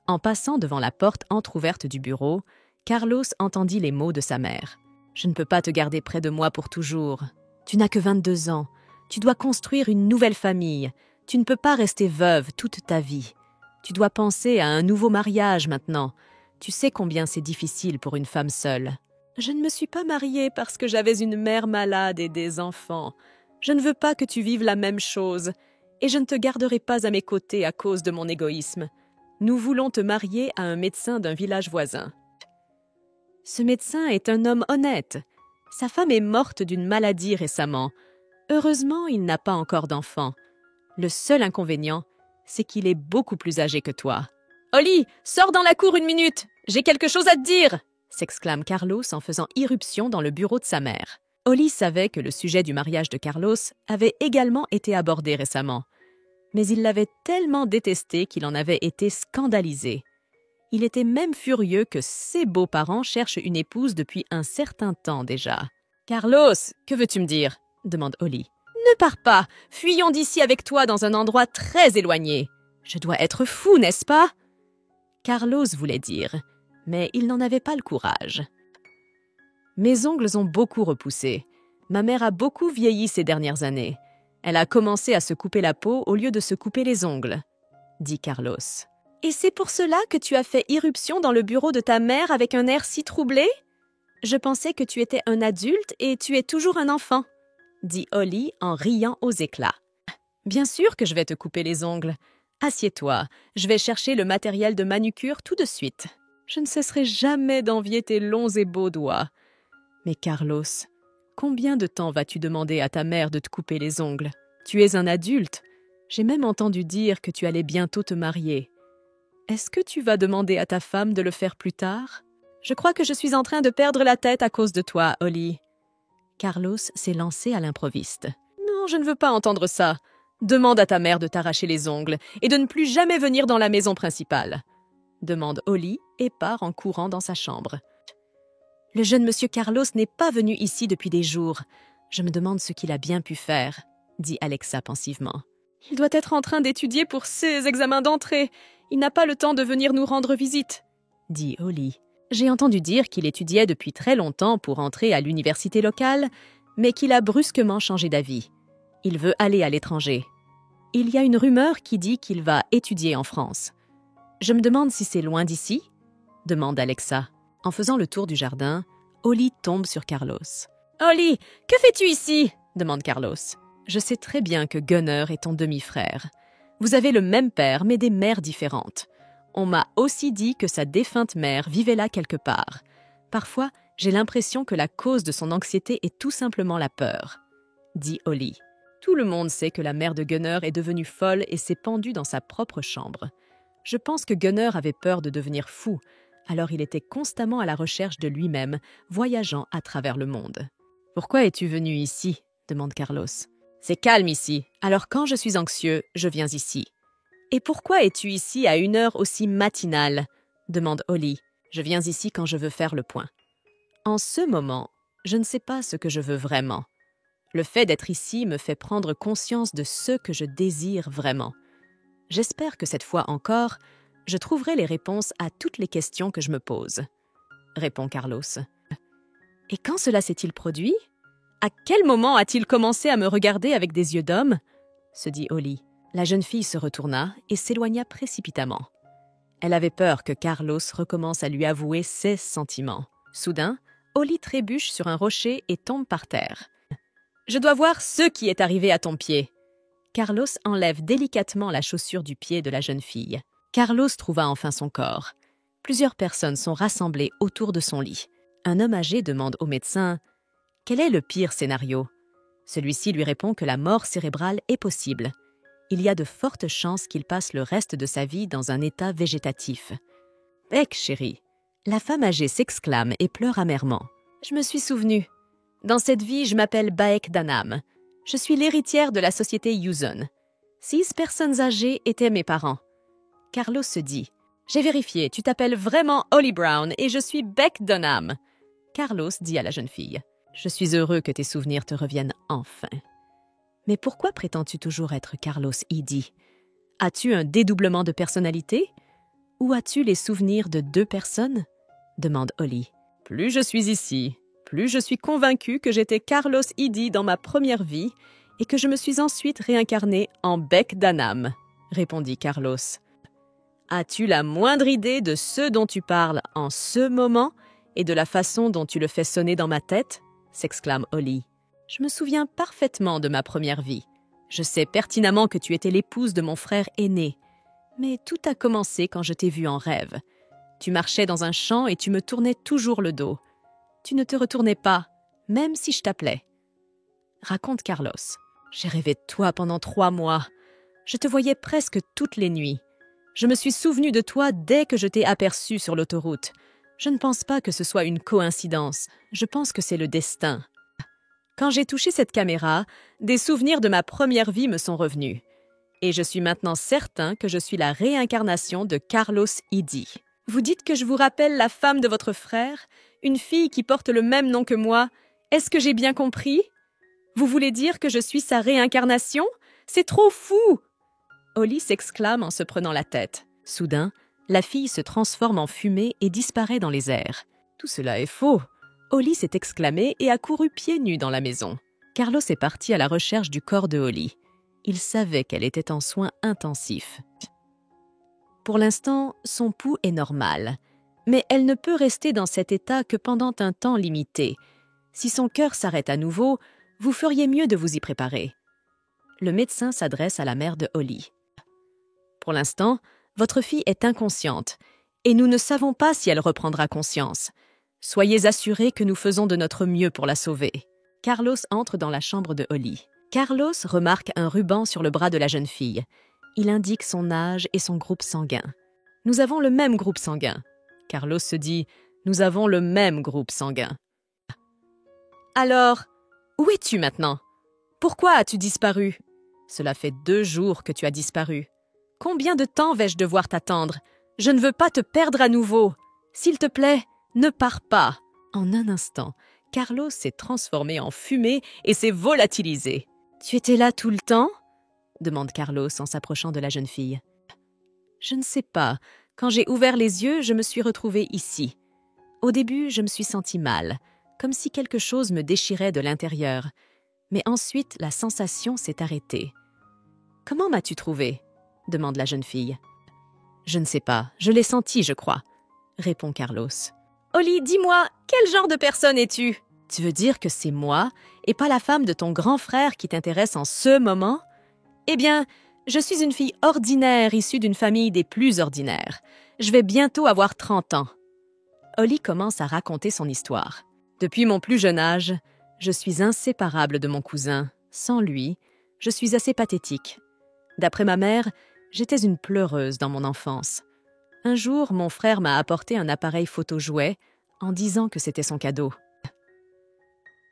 En passant devant la porte entr'ouverte du bureau, Carlos entendit les mots de sa mère. « Je ne peux pas te garder près de moi pour toujours. Tu n'as que 22 ans. Tu dois construire une nouvelle famille. Tu ne peux pas rester veuve toute ta vie. Tu dois penser à un nouveau mariage maintenant. Tu sais combien c'est difficile pour une femme seule. » « Je ne me suis pas mariée parce que j'avais une mère malade et des enfants. Je ne veux pas que tu vives la même chose. Et je ne te garderai pas à mes côtés à cause de mon égoïsme. Nous voulons te marier à un médecin d'un village voisin. » Ce médecin est un homme honnête. Sa femme est morte d'une maladie récemment. Heureusement, il n'a pas encore d'enfant. Le seul inconvénient, c'est qu'il est beaucoup plus âgé que toi. « Holly, sors dans la cour une minute. J'ai quelque chose à te dire !» s'exclame Carlos en faisant irruption dans le bureau de sa mère. Holly savait que le sujet du mariage de Carlos avait également été abordé récemment. Mais il l'avait tellement détesté qu'il en avait été scandalisé. Il était même furieux que ses beaux-parents cherchent une épouse depuis un certain temps déjà. « Carlos, que veux-tu me dire ?» demande Holly. « Ne pars pas, fuyons d'ici avec toi dans un endroit très éloigné. Je dois être fou, n'est-ce pas ?» Carlos voulait dire mais il n'en avait pas le courage. Mes ongles ont beaucoup repoussé. Ma mère a beaucoup vieilli ces dernières années. Elle a commencé à se couper la peau au lieu de se couper les ongles, dit Carlos. Et c'est pour cela que tu as fait irruption dans le bureau de ta mère avec un air si troublé? Je pensais que tu étais un adulte et tu es toujours un enfant, dit Holly en riant aux éclats. Bien sûr que je vais te couper les ongles. Assieds-toi, je vais chercher le matériel de manucure tout de suite. Je ne cesserai jamais d'envier tes longs et beaux doigts. Mais Carlos, combien de temps vas-tu demander à ta mère de te couper les ongles? Tu es un adulte. J'ai même entendu dire que tu allais bientôt te marier. Est-ce que tu vas demander à ta femme de le faire plus tard? Je crois que je suis en train de perdre la tête à cause de toi, Holly. Carlos s'est lancé à l'improviste. Non, je ne veux pas entendre ça. Demande à ta mère de t'arracher les ongles et de ne plus jamais venir dans la maison principale. Demande Holly et part en courant dans sa chambre. Le jeune monsieur Carlos n'est pas venu ici depuis des jours. Je me demande ce qu'il a bien pu faire, dit Alexa pensivement. Il doit être en train d'étudier pour ses examens d'entrée. Il n'a pas le temps de venir nous rendre visite, dit Holly. J'ai entendu dire qu'il étudiait depuis très longtemps pour entrer à l'université locale, mais qu'il a brusquement changé d'avis. Il veut aller à l'étranger. Il y a une rumeur qui dit qu'il va étudier en France. Je me demande si c'est loin d'ici, demande Alexa. En faisant le tour du jardin, Holly tombe sur Carlos. « Holly, que fais-tu ici ?» demande Carlos. « Je sais très bien que Gunner est ton demi-frère. Vous avez le même père, mais des mères différentes. On m'a aussi dit que sa défunte mère vivait là quelque part. Parfois, j'ai l'impression que la cause de son anxiété est tout simplement la peur, » dit Holly. Tout le monde sait que la mère de Gunner est devenue folle et s'est pendue dans sa propre chambre. Je pense que Gunner avait peur de devenir fou, alors il était constamment à la recherche de lui-même, voyageant à travers le monde. « Pourquoi es-tu venu ici ?» demande Carlos. « C'est calme ici, alors quand je suis anxieux, je viens ici. »« Et pourquoi es-tu ici à une heure aussi matinale ?» demande Holly. « Je viens ici quand je veux faire le point. » En ce moment, je ne sais pas ce que je veux vraiment. Le fait d'être ici me fait prendre conscience de ce que je désire vraiment. J'espère que cette fois encore, je trouverai les réponses à toutes les questions que je me pose, répond Carlos. Et quand cela s'est-il produit? À quel moment a-t-il commencé à me regarder avec des yeux d'homme? Se dit Holly. La jeune fille se retourna et s'éloigna précipitamment. Elle avait peur que Carlos recommence à lui avouer ses sentiments. Soudain, Holly trébuche sur un rocher et tombe par terre. « Je dois voir ce qui est arrivé à ton pied. » Carlos enlève délicatement la chaussure du pied de la jeune fille. Carlos trouva enfin son corps. Plusieurs personnes sont rassemblées autour de son lit. Un homme âgé demande au médecin « Quel est le pire scénario ?» Celui-ci lui répond que la mort cérébrale est possible. Il y a de fortes chances qu'il passe le reste de sa vie dans un état végétatif. « Beck, chérie !» La femme âgée s'exclame et pleure amèrement. « Je me suis souvenue. Dans cette vie, je m'appelle Baek Danam. Je suis l'héritière de la société Yuuzhan. 6 personnes âgées étaient mes parents. » Carlos se dit « J'ai vérifié, tu t'appelles vraiment Holly Brown et je suis Beck Dunham. » Carlos dit à la jeune fille « Je suis heureux que tes souvenirs te reviennent enfin. » Mais pourquoi prétends-tu toujours être Carlos Eddy? As-tu un dédoublement de personnalité? Ou as-tu les souvenirs de 2 personnes? Demande Holly. Plus je suis ici, plus je suis convaincue que j'étais Carlos Eddy dans ma première vie et que je me suis ensuite réincarné en Beck Dunham, répondit Carlos. As-tu la moindre idée de ce dont tu parles en ce moment et de la façon dont tu le fais sonner dans ma tête? S'exclame Holly. Je me souviens parfaitement de ma première vie. Je sais pertinemment que tu étais l'épouse de mon frère aîné. Mais tout a commencé quand je t'ai vue en rêve. Tu marchais dans un champ et tu me tournais toujours le dos. Tu ne te retournais pas, même si je t'appelais. Raconte Carlos. J'ai rêvé de toi pendant 3 mois. Je te voyais presque toutes les nuits. Je me suis souvenu de toi dès que je t'ai aperçu sur l'autoroute. Je ne pense pas que ce soit une coïncidence. Je pense que c'est le destin. Quand j'ai touché cette caméra, des souvenirs de ma première vie me sont revenus. Et je suis maintenant certain que je suis la réincarnation de Carlos Eddy. Vous dites que je vous rappelle la femme de votre frère, une fille qui porte le même nom que moi. Est-ce que j'ai bien compris? Vous voulez dire que je suis sa réincarnation? C'est trop fou! Holly s'exclame en se prenant la tête. Soudain, La fille se transforme en fumée et disparaît dans les airs. Tout cela est faux. Holly s'est exclamée et a couru pieds nus dans la maison. Carlos est parti à la recherche du corps de Holly. Il savait qu'elle était en soins intensifs. Pour l'instant, son pouls est normal, mais elle ne peut rester dans cet état que pendant un temps limité. Si son cœur s'arrête à nouveau, vous feriez mieux de vous y préparer. Le médecin s'adresse à la mère de Holly. Pour l'instant, votre fille est inconsciente et nous ne savons pas si elle reprendra conscience. Soyez assurés que nous faisons de notre mieux pour la sauver. Carlos entre dans la chambre de Holly. Carlos remarque un ruban sur le bras de la jeune fille. Il indique son âge et son groupe sanguin. Nous avons le même groupe sanguin. Carlos se dit « Nous avons le même groupe sanguin. » Alors, où es-tu maintenant? Pourquoi as-tu disparu? Cela fait 2 jours que tu as disparu. Combien de temps vais-je devoir t'attendre? Je ne veux pas te perdre à nouveau. S'il te plaît, ne pars pas. En un instant, Carlos s'est transformé en fumée et s'est volatilisé. « Tu étais là tout le temps ?» demande Carlos en s'approchant de la jeune fille. « Je ne sais pas. Quand j'ai ouvert les yeux, je me suis retrouvée ici. Au début, je me suis sentie mal, comme si quelque chose me déchirait de l'intérieur. Mais ensuite, la sensation s'est arrêtée. « Comment m'as-tu trouvée ?» demande la jeune fille. « Je ne sais pas. Je l'ai senti, je crois. » répond Carlos. « Holly, dis-moi, quel genre de personne es-tu? Tu veux dire que c'est moi et pas la femme de ton grand frère qui t'intéresse en ce moment? Eh bien, je suis une fille ordinaire issue d'une famille des plus ordinaires. Je vais bientôt avoir 30 ans. » Holly commence à raconter son histoire. « Depuis mon plus jeune âge, je suis inséparable de mon cousin. Sans lui, je suis assez pathétique. D'après ma mère, j'étais une pleureuse dans mon enfance. Un jour, mon frère m'a apporté un appareil photo jouet en disant que c'était son cadeau.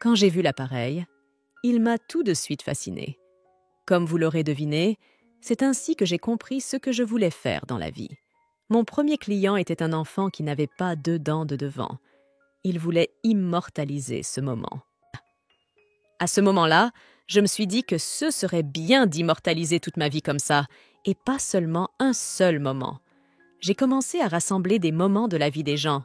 Quand j'ai vu l'appareil, il m'a tout de suite fascinée. Comme vous l'aurez deviné, c'est ainsi que j'ai compris ce que je voulais faire dans la vie. Mon premier client était un enfant qui n'avait pas 2 dents de devant. Il voulait immortaliser ce moment. À ce moment-là, je me suis dit que ce serait bien d'immortaliser toute ma vie comme ça, et pas seulement un seul moment. J'ai commencé à rassembler des moments de la vie des gens.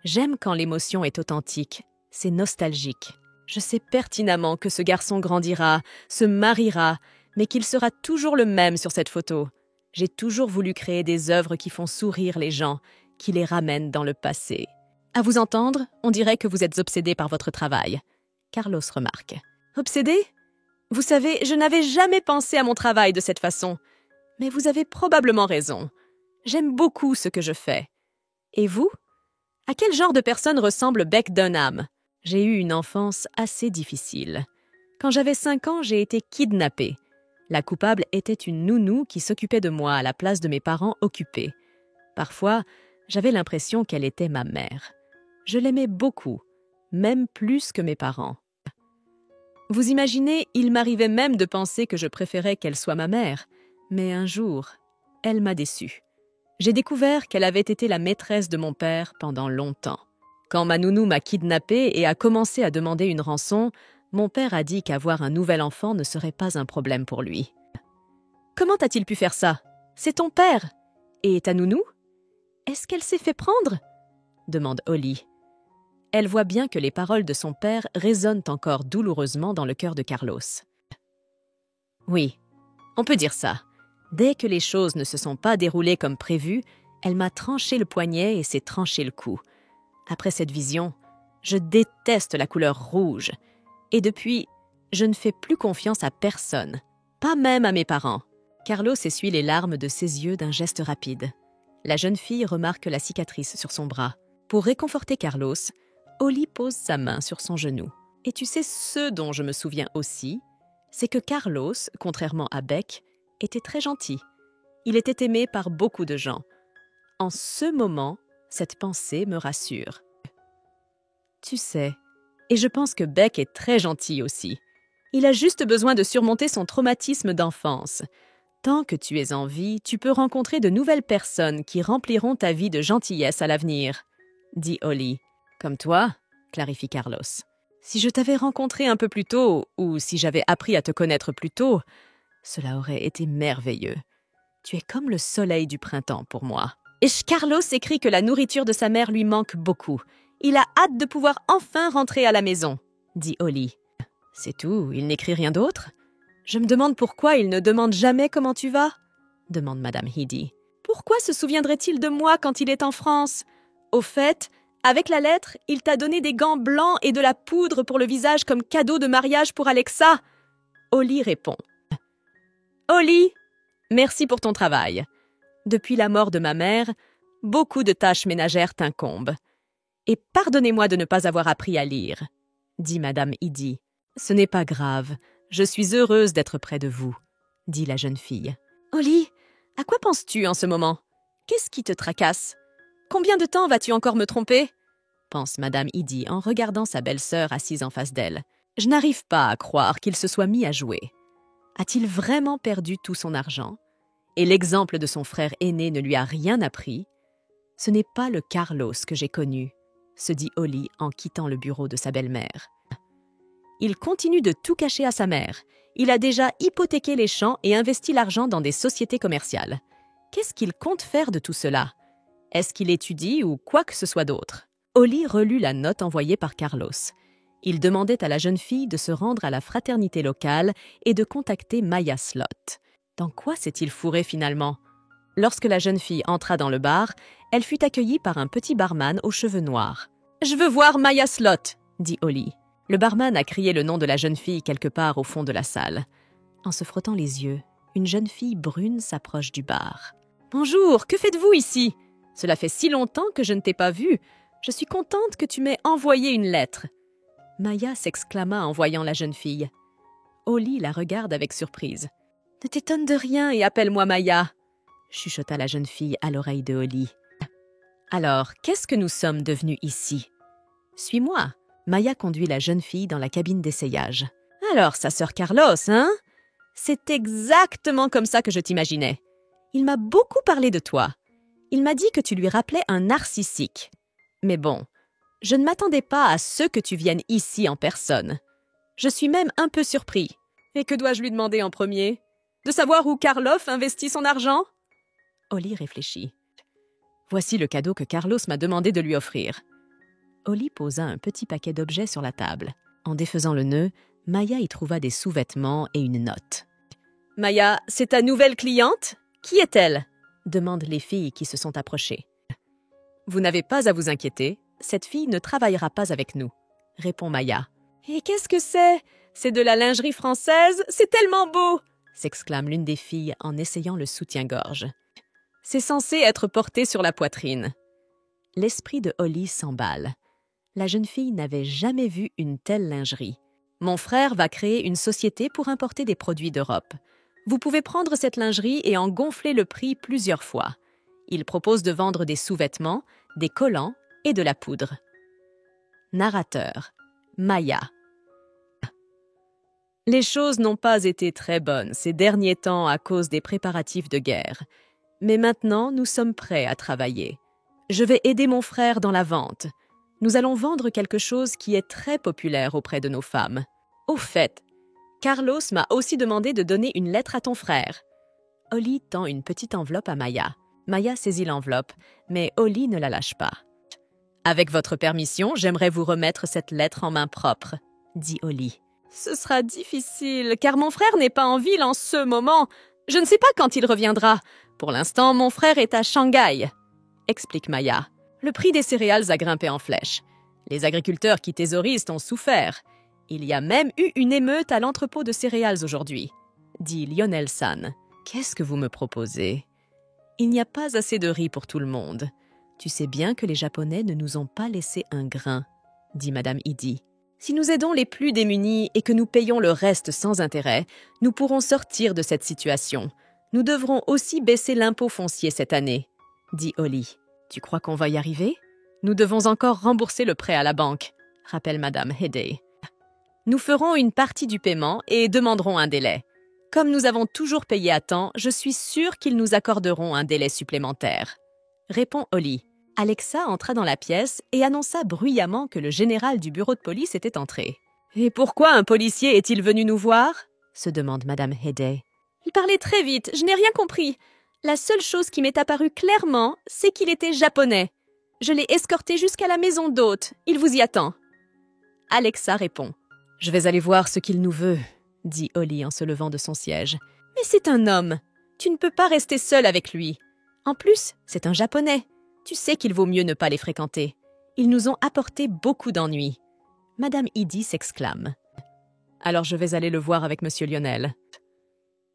J'aime quand l'émotion est authentique, c'est nostalgique. Je sais pertinemment que ce garçon grandira, se mariera, mais qu'il sera toujours le même sur cette photo. J'ai toujours voulu créer des œuvres qui font sourire les gens, qui les ramènent dans le passé. À vous entendre, on dirait que vous êtes obsédé par votre travail. Carlos remarque. Obsédé? Vous savez, je n'avais jamais pensé à mon travail de cette façon. Mais vous avez probablement raison. J'aime beaucoup ce que je fais. Et vous? À quel genre de personne ressemble Beck Dunham? J'ai eu une enfance assez difficile. Quand j'avais 5 ans, j'ai été kidnappée. La coupable était une nounou qui s'occupait de moi à la place de mes parents occupés. Parfois, j'avais l'impression qu'elle était ma mère. Je l'aimais beaucoup, même plus que mes parents. Vous imaginez, il m'arrivait même de penser que je préférais qu'elle soit ma mère. Mais un jour, elle m'a déçue. J'ai découvert qu'elle avait été la maîtresse de mon père pendant longtemps. Quand ma nounou m'a kidnappée et a commencé à demander une rançon, mon père a dit qu'avoir un nouvel enfant ne serait pas un problème pour lui. « Comment a-t-il pu faire ça? C'est ton père. Et ta nounou? Est-ce qu'elle s'est fait prendre ?» demande Holly. Elle voit bien que les paroles de son père résonnent encore douloureusement dans le cœur de Carlos. « Oui, on peut dire ça. Dès que les choses ne se sont pas déroulées comme prévu, elle m'a tranché le poignet et s'est tranché le cou. Après cette vision, je déteste la couleur rouge. Et depuis, je ne fais plus confiance à personne, pas même à mes parents. » Carlos essuie les larmes de ses yeux d'un geste rapide. La jeune fille remarque la cicatrice sur son bras. Pour réconforter Carlos, Holly pose sa main sur son genou. Et tu sais ce dont je me souviens aussi, c'est que Carlos, contrairement à Beck, était très gentil. Il était aimé par beaucoup de gens. En ce moment, cette pensée me rassure. Tu sais, et je pense que Beck est très gentil aussi. Il a juste besoin de surmonter son traumatisme d'enfance. Tant que tu es en vie, tu peux rencontrer de nouvelles personnes qui rempliront ta vie de gentillesse à l'avenir, dit Holly. Comme toi, clarifie Carlos. Si je t'avais rencontré un peu plus tôt, ou si j'avais appris à te connaître plus tôt, cela aurait été merveilleux. Tu es comme le soleil du printemps pour moi. Et Carlos écrit que la nourriture de sa mère lui manque beaucoup. Il a hâte de pouvoir enfin rentrer à la maison, dit Holly. C'est tout, il n'écrit rien d'autre? Je me demande pourquoi il ne demande jamais comment tu vas, demande Madame Heady. Pourquoi se souviendrait-il de moi quand il est en France? Au fait, avec la lettre, il t'a donné des gants blancs et de la poudre pour le visage comme cadeau de mariage pour Alexa. Holly répond. Holly, merci pour ton travail. Depuis la mort de ma mère, beaucoup de tâches ménagères t'incombent. Et pardonnez-moi de ne pas avoir appris à lire, dit Madame Heady. Ce n'est pas grave, je suis heureuse d'être près de vous, dit la jeune fille. Holly, à quoi penses-tu en ce moment? Qu'est-ce qui te tracasse? Combien de temps vas-tu encore me tromper? Pense Madame Heady en regardant sa belle-sœur assise en face d'elle. Je n'arrive pas à croire qu'il se soit mis à jouer. A-t-il vraiment perdu tout son argent? Et l'exemple de son frère aîné ne lui a rien appris? Ce n'est pas le Carlos que j'ai connu, se dit Holly en quittant le bureau de sa belle-mère. Il continue de tout cacher à sa mère. Il a déjà hypothéqué les champs et investi l'argent dans des sociétés commerciales. Qu'est-ce qu'il compte faire de tout cela? Est-ce qu'il étudie ou quoi que ce soit d'autre? Holly relut la note envoyée par Carlos. Il demandait à la jeune fille de se rendre à la fraternité locale et de contacter Maya Slott. Dans quoi s'est-il fourré finalement? Lorsque la jeune fille entra dans le bar, elle fut accueillie par un petit barman aux cheveux noirs. « Je veux voir Maya Slott !» dit Holly. Le barman a crié le nom de la jeune fille quelque part au fond de la salle. En se frottant les yeux, une jeune fille brune s'approche du bar. « Bonjour, que faites-vous ici? Cela fait si longtemps que je ne t'ai pas vue. Je suis contente que tu m'aies envoyé une lettre. » Maya s'exclama en voyant la jeune fille. Holly la regarde avec surprise. « Ne t'étonne de rien et appelle-moi Maya !» chuchota la jeune fille à l'oreille de Holly. « Alors, qu'est-ce que nous sommes devenus ici? Suis-moi !» Maya conduit la jeune fille dans la cabine d'essayage. « Alors, sa sœur Carlos, hein? C'est exactement comme ça que je t'imaginais. Il m'a beaucoup parlé de toi. Il m'a dit que tu lui rappelais un narcissique. Mais bon, je ne m'attendais pas à ce que tu viennes ici en personne. Je suis même un peu surpris. Et que dois-je lui demander en premier? De savoir où Karloff investit son argent? » Holly réfléchit. « Voici le cadeau que Carlos m'a demandé de lui offrir. » Holly posa un petit paquet d'objets sur la table. En défaisant le nœud, Maya y trouva des sous-vêtements et une note. « Maya, c'est ta nouvelle cliente? Qui est-elle » demandent les filles qui se sont approchées. « Vous n'avez pas à vous inquiéter, cette fille ne travaillera pas avec nous, » répond Maya. « Et qu'est-ce que c'est? C'est de la lingerie française? C'est tellement beau !» s'exclame l'une des filles en essayant le soutien-gorge. « C'est censé être porté sur la poitrine. » L'esprit de Holly s'emballe. La jeune fille n'avait jamais vu une telle lingerie. « Mon frère va créer une société pour importer des produits d'Europe. Vous pouvez prendre cette lingerie et en gonfler le prix plusieurs fois. Il propose de vendre des sous-vêtements, des collants et de la poudre. » Narrateur, Maya. Les choses n'ont pas été très bonnes ces derniers temps à cause des préparatifs de guerre. Mais maintenant, nous sommes prêts à travailler. Je vais aider mon frère dans la vente. Nous allons vendre quelque chose qui est très populaire auprès de nos femmes. Au fait, Carlos m'a aussi demandé de donner une lettre à ton frère. Holly tend une petite enveloppe à Maya. Maya saisit l'enveloppe, mais Holly ne la lâche pas. « Avec votre permission, j'aimerais vous remettre cette lettre en main propre, » dit Holly. « Ce sera difficile, car mon frère n'est pas en ville en ce moment. Je ne sais pas quand il reviendra. Pour l'instant, mon frère est à Shanghai, » explique Maya. Le prix des céréales a grimpé en flèche. Les agriculteurs qui thésaurisent ont souffert. Il y a même eu une émeute à l'entrepôt de céréales aujourd'hui, dit Lionel San. Qu'est-ce que vous me proposez? Il n'y a pas assez de riz pour tout le monde. Tu sais bien que les Japonais ne nous ont pas laissé un grain, dit Madame Heady. Si nous aidons les plus démunis et que nous payons le reste sans intérêt, nous pourrons sortir de cette situation. Nous devrons aussi baisser l'impôt foncier cette année, dit Holly. Tu crois qu'on va y arriver? Nous devons encore rembourser le prêt à la banque, rappelle Madame Heady. Nous ferons une partie du paiement et demanderons un délai. Comme nous avons toujours payé à temps, je suis sûre qu'ils nous accorderont un délai supplémentaire, répond Holly. Alexa entra dans la pièce et annonça bruyamment que le général du bureau de police était entré. « Et pourquoi un policier est-il venu nous voir ?» se demande Madame Heady. « Il parlait très vite, je n'ai rien compris. La seule chose qui m'est apparue clairement, c'est qu'il était japonais. Je l'ai escorté jusqu'à la maison d'hôte. Il vous y attend. Alexa répond. « Je vais aller voir ce qu'il nous veut, » dit Holly en se levant de son siège. « Mais c'est un homme. Tu ne peux pas rester seul avec lui. En plus, c'est un japonais. Tu sais qu'il vaut mieux ne pas les fréquenter. Ils nous ont apporté beaucoup d'ennuis. » Madame Eddy s'exclame. « Alors je vais aller le voir avec Monsieur Lionel.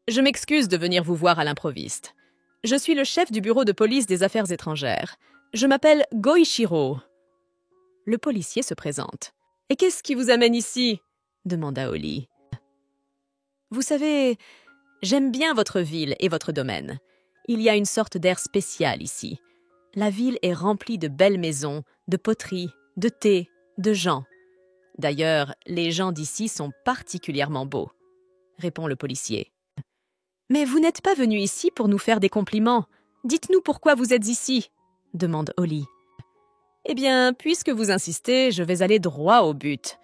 Je m'excuse de venir vous voir à l'improviste. Je suis le chef du bureau de police des affaires étrangères. Je m'appelle Goichiro. » Le policier se présente. « Et qu'est-ce qui vous amène ici ?» demanda Holly. « Vous savez, j'aime bien votre ville et votre domaine. Il y a une sorte d'air spécial ici. La ville est remplie de belles maisons, de poteries, de thé, de gens. D'ailleurs, les gens d'ici sont particulièrement beaux, » répond le policier. « Mais vous n'êtes pas venu ici pour nous faire des compliments. Dites-nous pourquoi vous êtes ici, » demande Holly. « Eh bien, puisque vous insistez, je vais aller droit au but.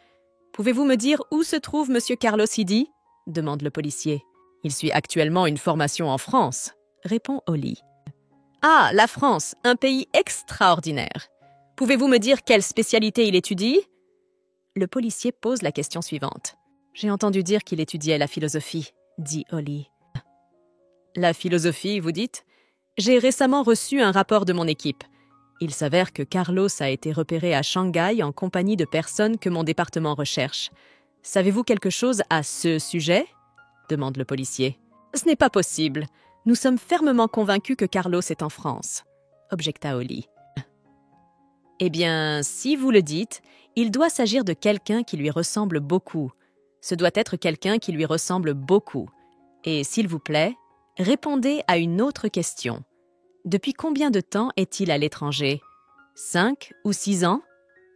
Pouvez-vous me dire où se trouve Monsieur Carlos Eddy ?» demande le policier. « Il suit actuellement une formation en France, » répond Holly. « Ah, la France, un pays extraordinaire. Pouvez-vous me dire quelle spécialité il étudie ?» Le policier pose la question suivante. « J'ai entendu dire qu'il étudiait la philosophie, » dit Holly. « La philosophie, vous dites ? J'ai récemment reçu un rapport de mon équipe. Il s'avère que Carlos a été repéré à Shanghai en compagnie de personnes que mon département recherche. Savez-vous quelque chose à ce sujet ? Demande le policier. Ce n'est pas possible. Nous sommes fermement convaincus que Carlos est en France, objecta Holly. Eh bien, si vous le dites, il doit s'agir de quelqu'un qui lui ressemble beaucoup. Ce doit être quelqu'un qui lui ressemble beaucoup. Et s'il vous plaît, répondez à une autre question. Depuis combien de temps est-il à l'étranger ? 5 ou 6 ans ?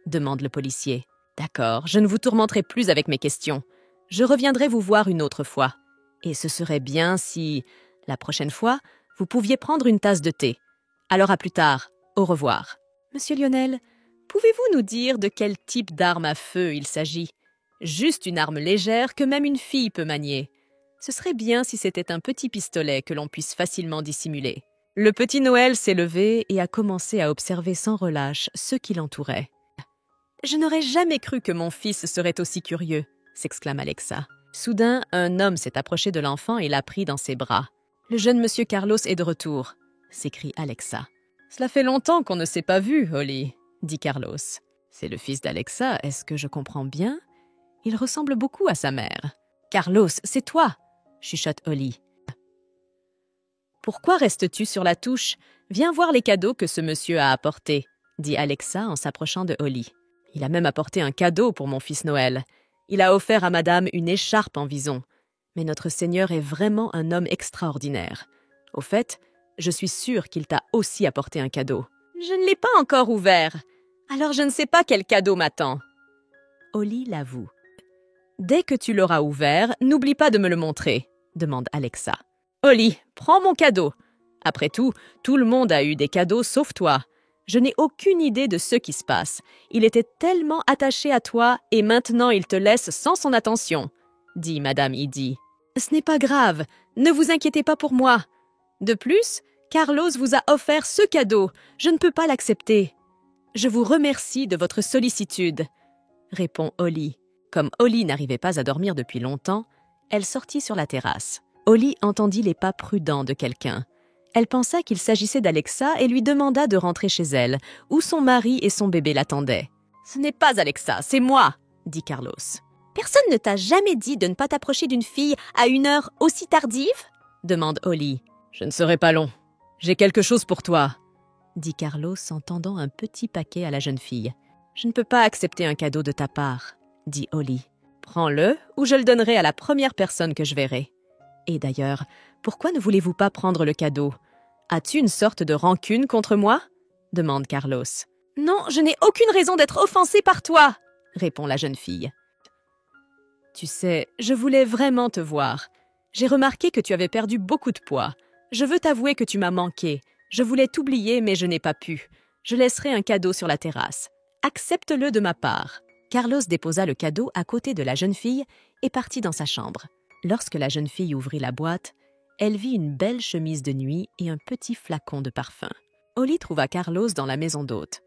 Demande le policier. D'accord, je ne vous tourmenterai plus avec mes questions. Je reviendrai vous voir une autre fois. Et ce serait bien si, la prochaine fois, vous pouviez prendre une tasse de thé. Alors à plus tard. Au revoir. Monsieur Lionel, pouvez-vous nous dire de quel type d'arme à feu il s'agit ? Juste une arme légère que même une fille peut manier. Ce serait bien si c'était un petit pistolet que l'on puisse facilement dissimuler. Le petit Noël s'est levé et a commencé à observer sans relâche ceux qui l'entouraient. « Je n'aurais jamais cru que mon fils serait aussi curieux !» s'exclame Alexa. Soudain, un homme s'est approché de l'enfant et l'a pris dans ses bras. « Le jeune monsieur Carlos est de retour !» s'écrie Alexa. « Cela fait longtemps qu'on ne s'est pas vu, Holly !» dit Carlos. « C'est le fils d'Alexa, est-ce que je comprends bien ? Il ressemble beaucoup à sa mère. »« Carlos, c'est toi !» chuchote Holly. Pourquoi restes-tu sur la touche ? Viens voir les cadeaux que ce monsieur a apportés, dit Alexa en s'approchant de Holly. Il a même apporté un cadeau pour mon fils Noël. Il a offert à madame une écharpe en vison. Mais notre Seigneur est vraiment un homme extraordinaire. Au fait, je suis sûre qu'il t'a aussi apporté un cadeau. Je ne l'ai pas encore ouvert. Alors je ne sais pas quel cadeau m'attend. Holly l'avoue. Dès que tu l'auras ouvert, n'oublie pas de me le montrer, demande Alexa. Holly, prends mon cadeau. Après tout le monde a eu des cadeaux sauf toi. Je n'ai aucune idée de ce qui se passe. Il était tellement attaché à toi et maintenant il te laisse sans son attention, dit Madame Eddy. Ce n'est pas grave, ne vous inquiétez pas pour moi. De plus, Carlos vous a offert ce cadeau. Je ne peux pas l'accepter. Je vous remercie de votre sollicitude, répond Holly. Comme Holly n'arrivait pas à dormir depuis longtemps, elle sortit sur la terrasse. Holly entendit les pas prudents de quelqu'un. Elle pensa qu'il s'agissait d'Alexa et lui demanda de rentrer chez elle, où son mari et son bébé l'attendaient. « Ce n'est pas Alexa, c'est moi !» dit Carlos. « Personne ne t'a jamais dit de ne pas t'approcher d'une fille à une heure aussi tardive ?» demande Holly. « Je ne serai pas long. J'ai quelque chose pour toi !» dit Carlos en tendant un petit paquet à la jeune fille. « Je ne peux pas accepter un cadeau de ta part, » dit Holly. « Prends-le ou je le donnerai à la première personne que je verrai. » Et d'ailleurs, pourquoi ne voulez-vous pas prendre le cadeau ? As-tu une sorte de rancune contre moi ? demande Carlos. Non, je n'ai aucune raison d'être offensée par toi, répond la jeune fille. Tu sais, je voulais vraiment te voir. J'ai remarqué que tu avais perdu beaucoup de poids. Je veux t'avouer que tu m'as manqué. Je voulais t'oublier, mais je n'ai pas pu. Je laisserai un cadeau sur la terrasse. Accepte-le de ma part. Carlos déposa le cadeau à côté de la jeune fille et partit dans sa chambre. Lorsque la jeune fille ouvrit la boîte, Elle vit une belle chemise de nuit et un petit flacon de parfum. Holly trouva Carlos dans la maison d'hôte.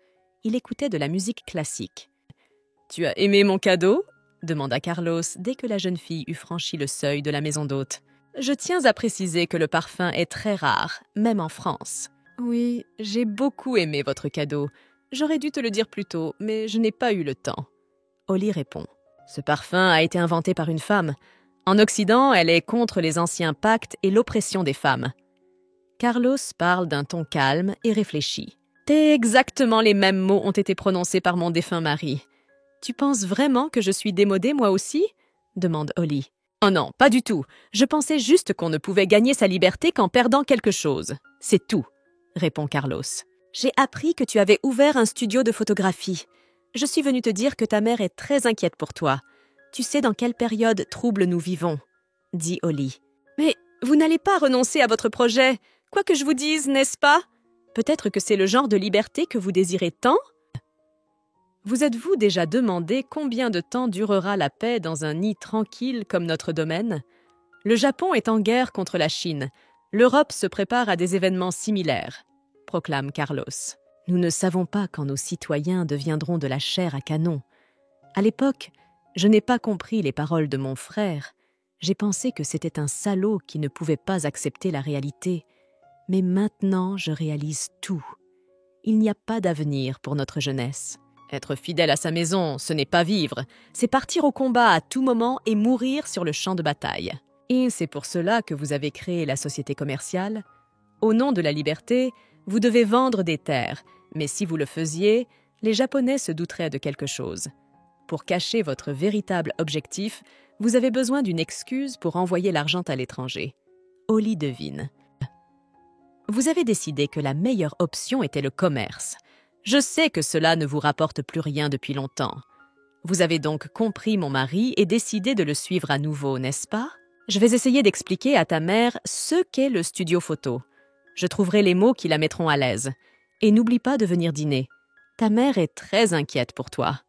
Il écoutait de la musique classique. « Tu as aimé mon cadeau ?» demanda Carlos dès que la jeune fille eut franchi le seuil de la maison d'hôte. « Je tiens à préciser que le parfum est très rare, même en France. Oui, j'ai beaucoup aimé votre cadeau. J'aurais dû te le dire plus tôt, mais je n'ai pas eu le temps. » Holly répond. « Ce parfum a été inventé par une femme. En Occident, elle est contre les anciens pactes et l'oppression des femmes. » Carlos parle d'un ton calme et réfléchi. « Exactement les mêmes mots ont été prononcés par mon défunt mari. Tu penses vraiment que je suis démodée moi aussi ?» demande Holly. « Oh non, pas du tout. Je pensais juste qu'on ne pouvait gagner sa liberté qu'en perdant quelque chose. C'est tout. » répond Carlos. « J'ai appris que tu avais ouvert un studio de photographie. Je suis venue te dire que ta mère est très inquiète pour toi. Tu sais dans quelle période trouble nous vivons, » dit Holly. « Mais vous n'allez pas renoncer à votre projet, quoi que je vous dise, n'est-ce pas? Peut-être que c'est le genre de liberté que vous désirez tant? Vous êtes-vous déjà demandé combien de temps durera la paix dans un nid tranquille comme notre domaine? Le Japon est en guerre contre la Chine. L'Europe se prépare à des événements similaires, proclame Carlos. Nous ne savons pas quand nos citoyens deviendront de la chair à canon. À l'époque, je n'ai pas compris les paroles de mon frère. J'ai pensé que c'était un salaud qui ne pouvait pas accepter la réalité. Mais maintenant, je réalise tout. Il n'y a pas d'avenir pour notre jeunesse. Être fidèle à sa maison, ce n'est pas vivre. C'est partir au combat à tout moment et mourir sur le champ de bataille. Et c'est pour cela que vous avez créé la société commerciale. Au nom de la liberté, vous devez vendre des terres. Mais si vous le faisiez, les Japonais se douteraient de quelque chose. Pour cacher votre véritable objectif, vous avez besoin d'une excuse pour envoyer l'argent à l'étranger. Holly devine. Vous avez décidé que la meilleure option était le commerce. Je sais que cela ne vous rapporte plus rien depuis longtemps. Vous avez donc compris mon mari et décidé de le suivre à nouveau, n'est-ce pas? Je vais essayer d'expliquer à ta mère ce qu'est le studio photo. Je trouverai les mots qui la mettront à l'aise. Et n'oublie pas de venir dîner. Ta mère est très inquiète pour toi.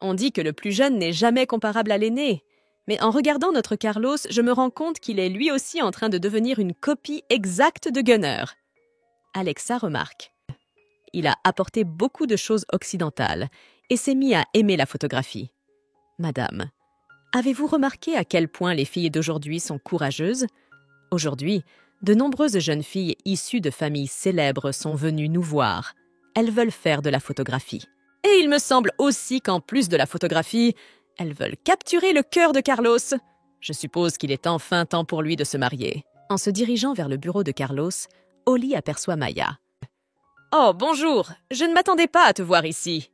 On dit que le plus jeune n'est jamais comparable à l'aîné. Mais en regardant notre Carlos, je me rends compte qu'il est lui aussi en train de devenir une copie exacte de Gunner. Alexa remarque. Il a apporté beaucoup de choses occidentales et s'est mis à aimer la photographie. Madame, avez-vous remarqué à quel point les filles d'aujourd'hui sont courageuses? Aujourd'hui, de nombreuses jeunes filles issues de familles célèbres sont venues nous voir. Elles veulent faire de la photographie. Et il me semble aussi qu'en plus de la photographie, elles veulent capturer le cœur de Carlos. Je suppose qu'il est enfin temps pour lui de se marier. En se dirigeant vers le bureau de Carlos, Holly aperçoit Maya. « Oh, bonjour! Je ne m'attendais pas à te voir ici !»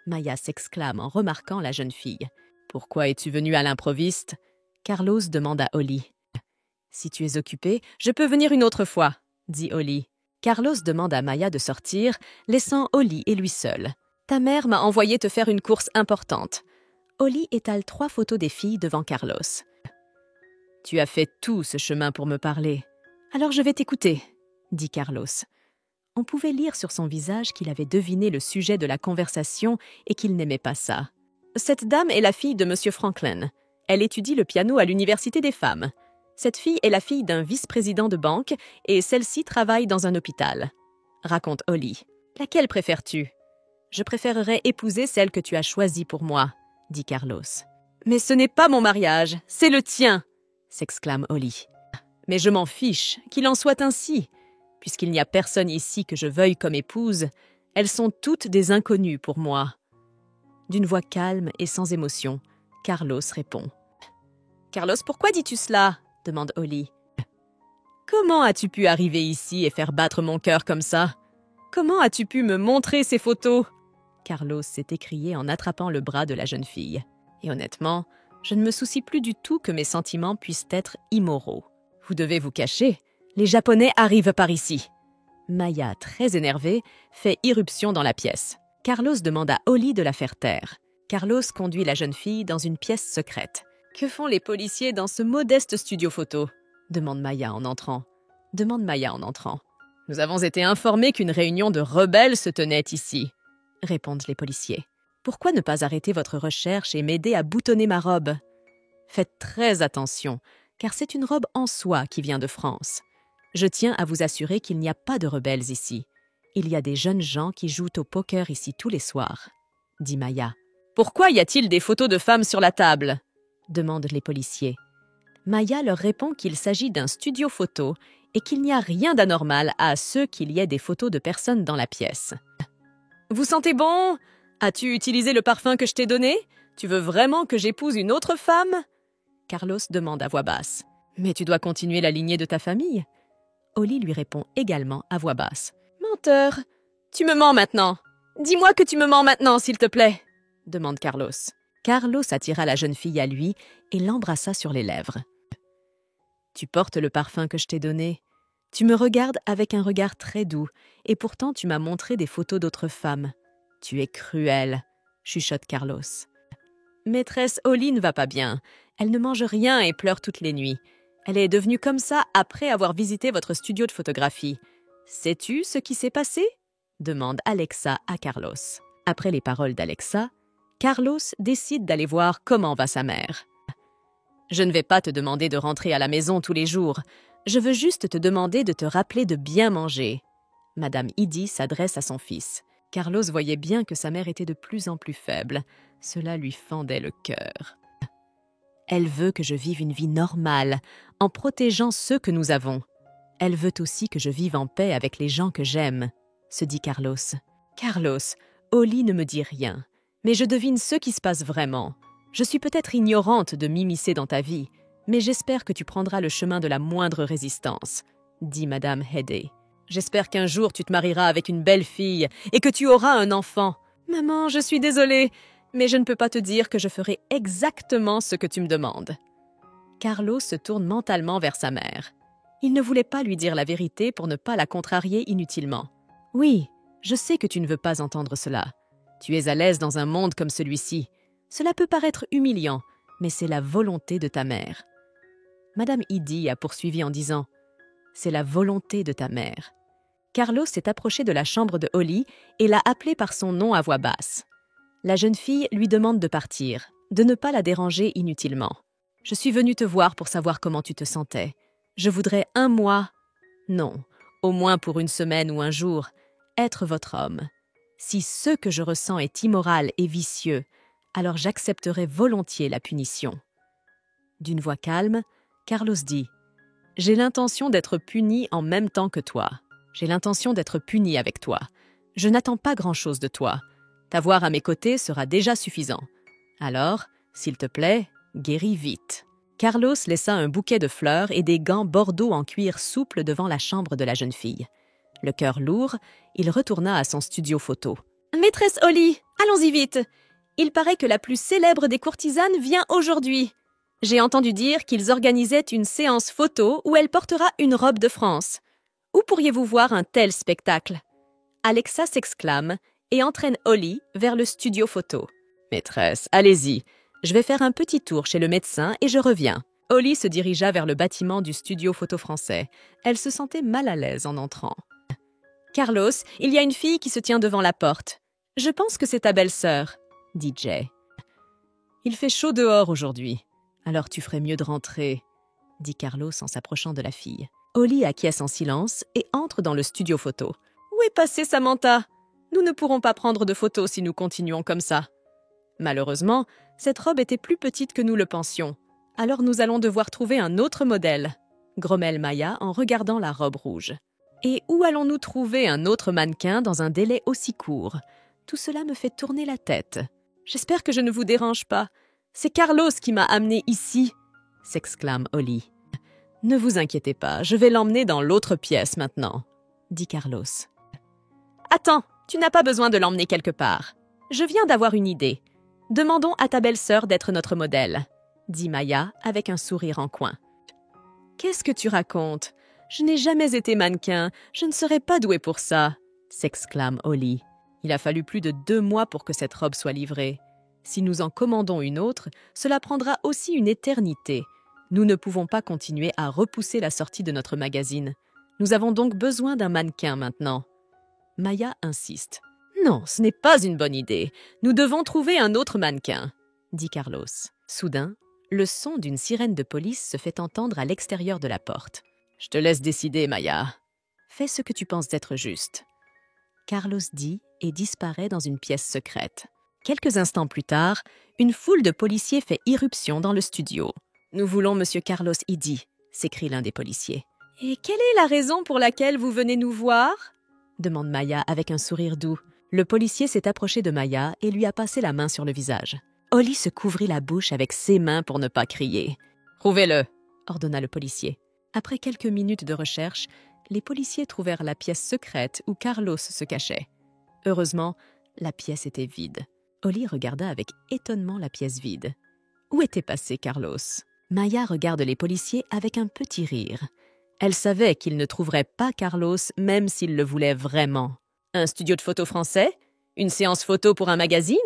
Maya s'exclame en remarquant la jeune fille. « Pourquoi es-tu venue à l'improviste ?» Carlos demande à Holly. « Si tu es occupée, je peux venir une autre fois, » dit Holly. Carlos demande à Maya de sortir, laissant Holly et lui seul. « Ta mère m'a envoyé te faire une course importante. » Holly étale 3 photos des filles devant Carlos. « Tu as fait tout ce chemin pour me parler. Alors je vais t'écouter, » dit Carlos. On pouvait lire sur son visage qu'il avait deviné le sujet de la conversation et qu'il n'aimait pas ça. « Cette dame est la fille de M. Franklin. Elle étudie le piano à l'Université des femmes. Cette fille est la fille d'un vice-président de banque et celle-ci travaille dans un hôpital. » raconte Holly. « Laquelle préfères-tu ? » « Je préférerais épouser celle que tu as choisie pour moi, » dit Carlos. « Mais ce n'est pas mon mariage, c'est le tien !» s'exclame Holly. « Mais je m'en fiche, qu'il en soit ainsi. Puisqu'il n'y a personne ici que je veuille comme épouse, elles sont toutes des inconnues pour moi. » D'une voix calme et sans émotion, Carlos répond. « Carlos, pourquoi dis-tu cela ?» demande Holly. « Comment as-tu pu arriver ici et faire battre mon cœur comme ça? Comment as-tu pu me montrer ces photos ?» Carlos s'est écrié en attrapant le bras de la jeune fille. « Et honnêtement, je ne me soucie plus du tout que mes sentiments puissent être immoraux. Vous devez vous cacher. Les Japonais arrivent par ici. » Maya, très énervée, fait irruption dans la pièce. Carlos demande à Holly de la faire taire. Carlos conduit la jeune fille dans une pièce secrète. « Que font les policiers dans ce modeste studio photo ?» demande Maya en entrant. « Nous avons été informés qu'une réunion de rebelles se tenait ici. » répondent les policiers. « Pourquoi ne pas arrêter votre recherche et m'aider à boutonner ma robe ? Faites très attention, car c'est une robe en soie qui vient de France. Je tiens à vous assurer qu'il n'y a pas de rebelles ici. Il y a des jeunes gens qui jouent au poker ici tous les soirs, dit Maya. Pourquoi y a-t-il des photos de femmes sur la table? Demandent les policiers. Maya leur répond qu'il s'agit d'un studio photo et qu'il n'y a rien d'anormal à ce qu'il y ait des photos de personnes dans la pièce. Vous sentez bon? As-tu utilisé le parfum que je t'ai donné? Tu veux vraiment que j'épouse une autre femme? Carlos demande à voix basse. Mais tu dois continuer la lignée de ta famille. Holly lui répond également à voix basse. Menteur! Tu me mens maintenant! Dis-moi que tu me mens maintenant, s'il te plaît! Demande Carlos. Carlos attira la jeune fille à lui et l'embrassa sur les lèvres. Tu portes le parfum que je t'ai donné. Tu me regardes avec un regard très doux, et pourtant tu m'as montré des photos d'autres femmes. Tu es cruelle, chuchote Carlos. Maîtresse Holly ne va pas bien. Elle ne mange rien et pleure toutes les nuits. Elle est devenue comme ça après avoir visité votre studio de photographie. Sais-tu ce qui s'est passé? Demande Alexa à Carlos. Après les paroles d'Alexa, Carlos décide d'aller voir comment va sa mère. Je ne vais pas te demander de rentrer à la maison tous les jours. Je veux juste te demander de te rappeler de bien manger. Madame Eddy s'adresse à son fils. Carlos voyait bien que sa mère était de plus en plus faible. Cela lui fendait le cœur. Elle veut que je vive une vie normale, en protégeant ceux que nous avons. Elle veut aussi que je vive en paix avec les gens que j'aime, se dit Carlos. Carlos, Holly ne me dit rien, mais je devine ce qui se passe vraiment. Je suis peut-être ignorante de m'immiscer dans ta vie, mais j'espère que tu prendras le chemin de la moindre résistance, dit Madame Headey. J'espère qu'un jour tu te marieras avec une belle fille et que tu auras un enfant. Maman, je suis désolée, mais je ne peux pas te dire que je ferai exactement ce que tu me demandes. Carlos se tourne mentalement vers sa mère. Il ne voulait pas lui dire la vérité pour ne pas la contrarier inutilement. Oui, je sais que tu ne veux pas entendre cela. Tu es à l'aise dans un monde comme celui-ci. Cela peut paraître humiliant, mais c'est la volonté de ta mère. Madame Eddy a poursuivi en disant « C'est la volonté de ta mère ». Carlos s'est approché de la chambre de Holly et l'a appelée par son nom à voix basse. La jeune fille lui demande de partir, de ne pas la déranger inutilement. « Je suis venue te voir pour savoir comment tu te sentais. Je voudrais un mois, non, au moins pour une semaine ou un jour, être votre homme. Si ce que je ressens est immoral et vicieux, alors j'accepterai volontiers la punition. » D'une voix calme, Carlos dit « J'ai l'intention d'être puni en même temps que toi. J'ai l'intention d'être puni avec toi. Je n'attends pas grand-chose de toi. T'avoir à mes côtés sera déjà suffisant. Alors, s'il te plaît, guéris vite. » Carlos laissa un bouquet de fleurs et des gants bordeaux en cuir souple devant la chambre de la jeune fille. Le cœur lourd, il retourna à son studio photo. « Maîtresse Holly, allons-y vite! Il paraît que la plus célèbre des courtisanes vient aujourd'hui. J'ai entendu dire qu'ils organisaient une séance photo où elle portera une robe de France. Où pourriez-vous voir un tel spectacle? » Alexa s'exclame et entraîne Holly vers le studio photo. « Maîtresse, allez-y. Je vais faire un petit tour chez le médecin et je reviens. » Holly se dirigea vers le bâtiment du studio photo français. Elle se sentait mal à l'aise en entrant. « Carlos, il y a une fille qui se tient devant la porte. Je pense que c'est ta belle-sœur, » dit Jay. « Il fait chaud dehors aujourd'hui. Alors tu ferais mieux de rentrer, » dit Carlos en s'approchant de la fille. Holly acquiesce en silence et entre dans le studio photo. « Où est passée Samantha? Nous ne pourrons pas prendre de photos si nous continuons comme ça. » Malheureusement, cette robe était plus petite que nous le pensions. Alors nous allons devoir trouver un autre modèle, grommelle Maya en regardant la robe rouge. Et où allons-nous trouver un autre mannequin dans un délai aussi court? Tout cela me fait tourner la tête. J'espère que je ne vous dérange pas. C'est Carlos qui m'a amené ici, s'exclame Holly. Ne vous inquiétez pas, je vais l'emmener dans l'autre pièce maintenant, dit Carlos. Attends, tu n'as pas besoin de l'emmener quelque part. Je viens d'avoir une idée. Demandons à ta belle-sœur d'être notre modèle, dit Maya avec un sourire en coin. Qu'est-ce que tu racontes? Je n'ai jamais été mannequin, je ne serais pas douée pour ça, s'exclame Holly. Il a fallu plus de 2 mois pour que cette robe soit livrée. Si nous en commandons une autre, cela prendra aussi une éternité. Nous ne pouvons pas continuer à repousser la sortie de notre magazine. Nous avons donc besoin d'un mannequin maintenant. Maya insiste. Non, ce n'est pas une bonne idée. Nous devons trouver un autre mannequin, dit Carlos. Soudain, Le son d'une sirène de police se fait entendre à l'extérieur de la porte. « Je te laisse décider, Maya. Fais ce que tu penses être juste. » Carlos dit et disparaît dans une pièce secrète. Quelques instants plus tard, une foule de policiers fait irruption dans le studio. « Nous voulons Monsieur Carlos Eddy », s'écrie l'un des policiers. « Et quelle est la raison pour laquelle vous venez nous voir ?» demande Maya avec un sourire doux. Le policier s'est approché de Maya et lui a passé la main sur le visage. Holly se couvrit la bouche avec ses mains pour ne pas crier. « Prouvez-le !» ordonna le policier. Après quelques minutes de recherche, les policiers trouvèrent la pièce secrète où Carlos se cachait. Heureusement, la pièce était vide. Holly regarda avec étonnement la pièce vide. Où était passé Carlos? Maya regarde les policiers avec un petit rire. Elle savait qu'ils ne trouveraient pas Carlos même s'ils le voulaient vraiment. Un studio de photos français? Une séance photo pour un magazine?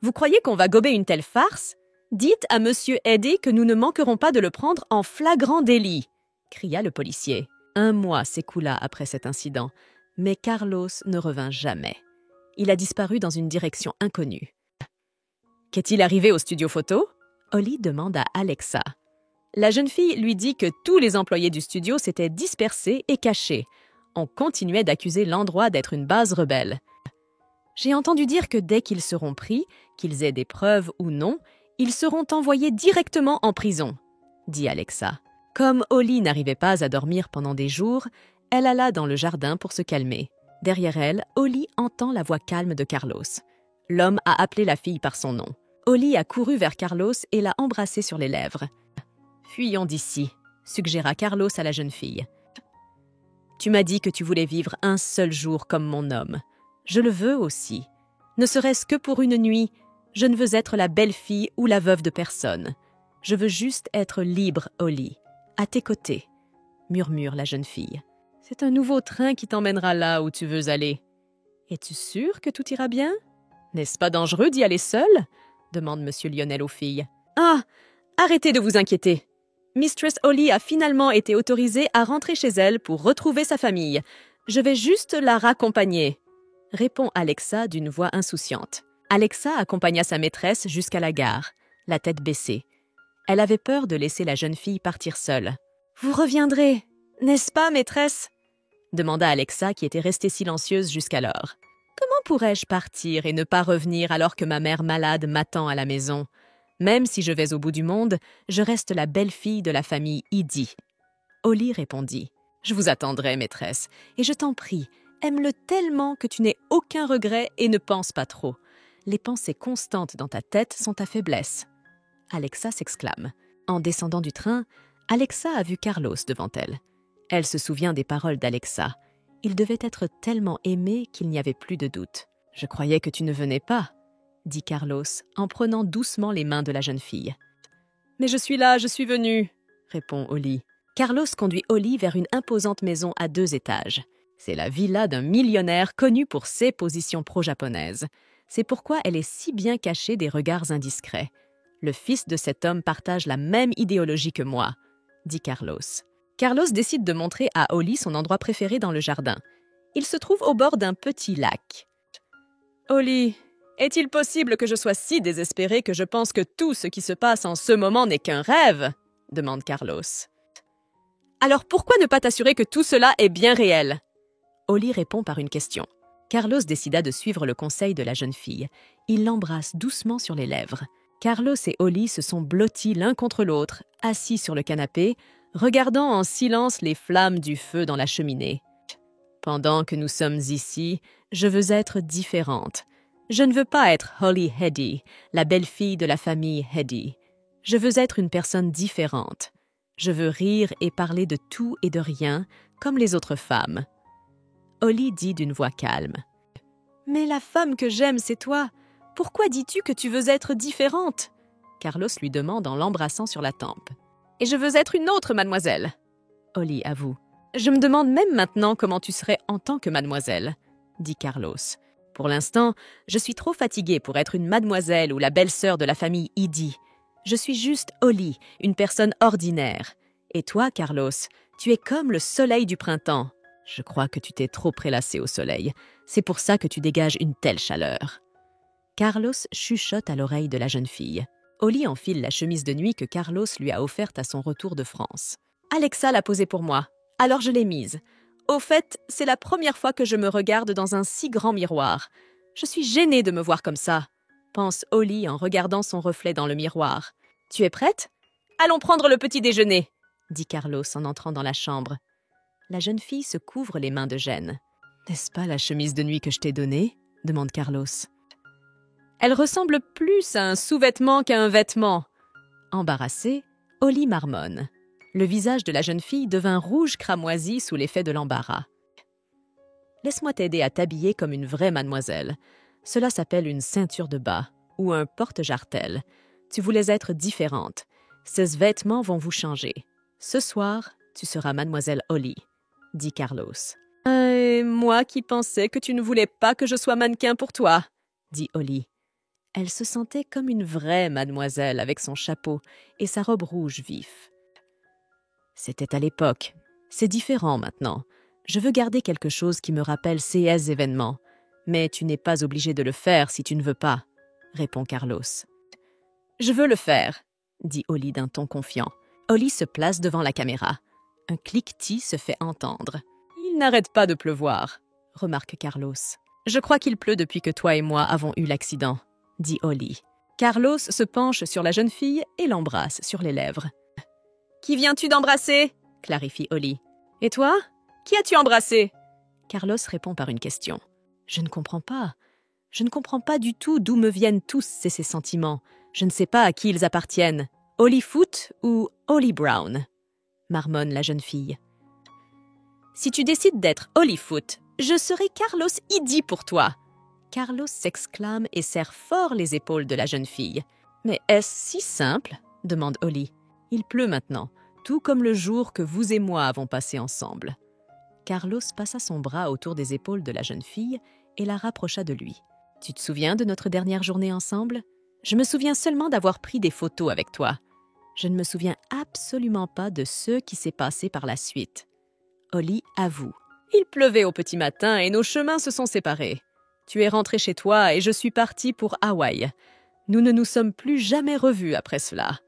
Vous croyez qu'on va gober une telle farce? Dites à Monsieur Eddy que nous ne manquerons pas de le prendre en flagrant délit, cria le policier. 1 mois s'écoula après cet incident, mais Carlos ne revint jamais. Il a disparu dans une direction inconnue. Qu'est-il arrivé au studio photo? Holly demande à Alexa. La jeune fille lui dit que tous les employés du studio s'étaient dispersés et cachés. On continuait d'accuser l'endroit d'être une base rebelle. J'ai entendu dire que dès qu'ils seront pris, qu'ils aient des preuves ou non, ils seront envoyés directement en prison, dit Alexa. Comme Holly n'arrivait pas à dormir pendant des jours, elle alla dans le jardin pour se calmer. Derrière elle, Holly entend la voix calme de Carlos. L'homme a appelé la fille par son nom. Holly a couru vers Carlos et l'a embrassé sur les lèvres. « Fuyons d'ici », suggéra Carlos à la jeune fille. « Tu m'as dit que tu voulais vivre un seul jour comme mon homme. Je le veux aussi. Ne serait-ce que pour une nuit, je ne veux être la belle-fille ou la veuve de personne. Je veux juste être libre, Holly. À tes côtés, » murmure la jeune fille. « C'est un nouveau train qui t'emmènera là où tu veux aller. Es-tu sûre que tout ira bien? N'est-ce pas dangereux d'y aller seule? » demande Monsieur Lionel aux filles. « Ah, arrêtez de vous inquiéter. Mistress Holly a finalement été autorisée à rentrer chez elle pour retrouver sa famille. Je vais juste la raccompagner, » répond Alexa d'une voix insouciante. Alexa accompagna sa maîtresse jusqu'à la gare, la tête baissée. Elle avait peur de laisser la jeune fille partir seule. « Vous reviendrez, n'est-ce pas, maîtresse ?» demanda Alexa qui était restée silencieuse jusqu'alors. « Comment pourrais-je partir et ne pas revenir alors que ma mère malade m'attend à la maison? Même si je vais au bout du monde, je reste la belle-fille de la famille Eddy. » Holly répondit. « Je vous attendrai, maîtresse, et je t'en prie, aime-le tellement que tu n'aies aucun regret et ne pense pas trop. Les pensées constantes dans ta tête sont ta faiblesse. » Alexa s'exclame. En descendant du train, Alexa a vu Carlos devant elle. Elle se souvient des paroles d'Alexa. Il devait être tellement aimé qu'il n'y avait plus de doute. « Je croyais que tu ne venais pas, » dit Carlos en prenant doucement les mains de la jeune fille. « Mais je suis là, je suis venu, » répond Holly. Carlos conduit Holly vers une imposante maison à 2 étages. C'est la villa d'un millionnaire connu pour ses positions pro-japonaises. C'est pourquoi elle est si bien cachée des regards indiscrets. Le fils de cet homme partage la même idéologie que moi, dit Carlos. Carlos décide de montrer à Holly son endroit préféré dans le jardin. Il se trouve au bord d'un petit lac. « Holly, est-il possible que je sois si désespéré que je pense que tout ce qui se passe en ce moment n'est qu'un rêve ?» demande Carlos. « Alors pourquoi ne pas t'assurer que tout cela est bien réel ?» Holly répond par une question. Carlos décida de suivre le conseil de la jeune fille. Il l'embrasse doucement sur les lèvres. Carlos et Holly se sont blottis l'un contre l'autre, assis sur le canapé, regardant en silence les flammes du feu dans la cheminée. « Pendant que nous sommes ici, je veux être différente. Je ne veux pas être Holly Eddy, la belle-fille de la famille Eddy. Je veux être une personne différente. Je veux rire et parler de tout et de rien, comme les autres femmes. » Holly dit d'une voix calme. « Mais la femme que j'aime, c'est toi. Pourquoi dis-tu que tu veux être différente ?» Carlos lui demande en l'embrassant sur la tempe. « Et je veux être une autre mademoiselle. » Holly avoue. « Je me demande même maintenant comment tu serais en tant que mademoiselle, » dit Carlos. « Pour l'instant, je suis trop fatiguée pour être une mademoiselle ou la belle-sœur de la famille Eddy. Je suis juste Holly, une personne ordinaire. Et toi, Carlos, tu es comme le soleil du printemps. Je crois que tu t'es trop prélassé au soleil. C'est pour ça que tu dégages une telle chaleur. » Carlos chuchote à l'oreille de la jeune fille. « Holly enfile la chemise de nuit que Carlos lui a offerte à son retour de France. Alexa l'a posée pour moi, alors je l'ai mise. Au fait, c'est la première fois que je me regarde dans un si grand miroir. Je suis gênée de me voir comme ça, pense Holly en regardant son reflet dans le miroir. Tu es prête? Allons prendre le petit déjeuner, dit Carlos en entrant dans la chambre. La jeune fille se couvre les mains de gêne. N'est-ce pas la chemise de nuit que je t'ai donnée? Demande Carlos. Elle ressemble plus à un sous-vêtement qu'à un vêtement. Embarrassée, Holly marmonne. Le visage de la jeune fille devint rouge cramoisi sous l'effet de l'embarras. Laisse-moi t'aider à t'habiller comme une vraie mademoiselle. Cela s'appelle une ceinture de bas ou un porte-jartelle. Tu voulais être différente. Ces vêtements vont vous changer. Ce soir, tu seras mademoiselle Holly, dit Carlos. Moi qui pensais que tu ne voulais pas que je sois mannequin pour toi, dit Holly. Elle se sentait comme une vraie mademoiselle avec son chapeau et sa robe rouge vif. C'était à l'époque. C'est différent maintenant. Je veux garder quelque chose qui me rappelle ces événements. Mais tu n'es pas obligé de le faire si tu ne veux pas, répond Carlos. Je veux le faire, dit Holly d'un ton confiant. Holly se place devant la caméra. Un cliquetis se fait entendre. Il n'arrête pas de pleuvoir, remarque Carlos. Je crois qu'il pleut depuis que toi et moi avons eu l'accident, dit Holly. Carlos se penche sur la jeune fille et l'embrasse sur les lèvres. Qui viens-tu d'embrasser? Clarifie Holly. Et toi? Qui as-tu embrassé? Carlos répond par une question. Je ne comprends pas. Je ne comprends pas du tout d'où me viennent tous ces sentiments. Je ne sais pas à qui ils appartiennent. Holly Foot ou Holly Brown? Marmonne la jeune fille. Si tu décides d'être Holly Foot, je serai Carlos Idi pour toi. Carlos s'exclame et serre fort les épaules de la jeune fille. Mais est-ce si simple? Demande Holly. Il pleut maintenant, tout comme le jour que vous et moi avons passé ensemble. Carlos passa son bras autour des épaules de la jeune fille et la rapprocha de lui. Tu te souviens de notre dernière journée ensemble? Je me souviens seulement d'avoir pris des photos avec toi. Je ne me souviens absolument pas de ce qui s'est passé par la suite. Holly avoue. Il pleuvait au petit matin et nos chemins se sont séparés. Tu es rentré chez toi et je suis partie pour Hawaï. Nous ne nous sommes plus jamais revus après cela.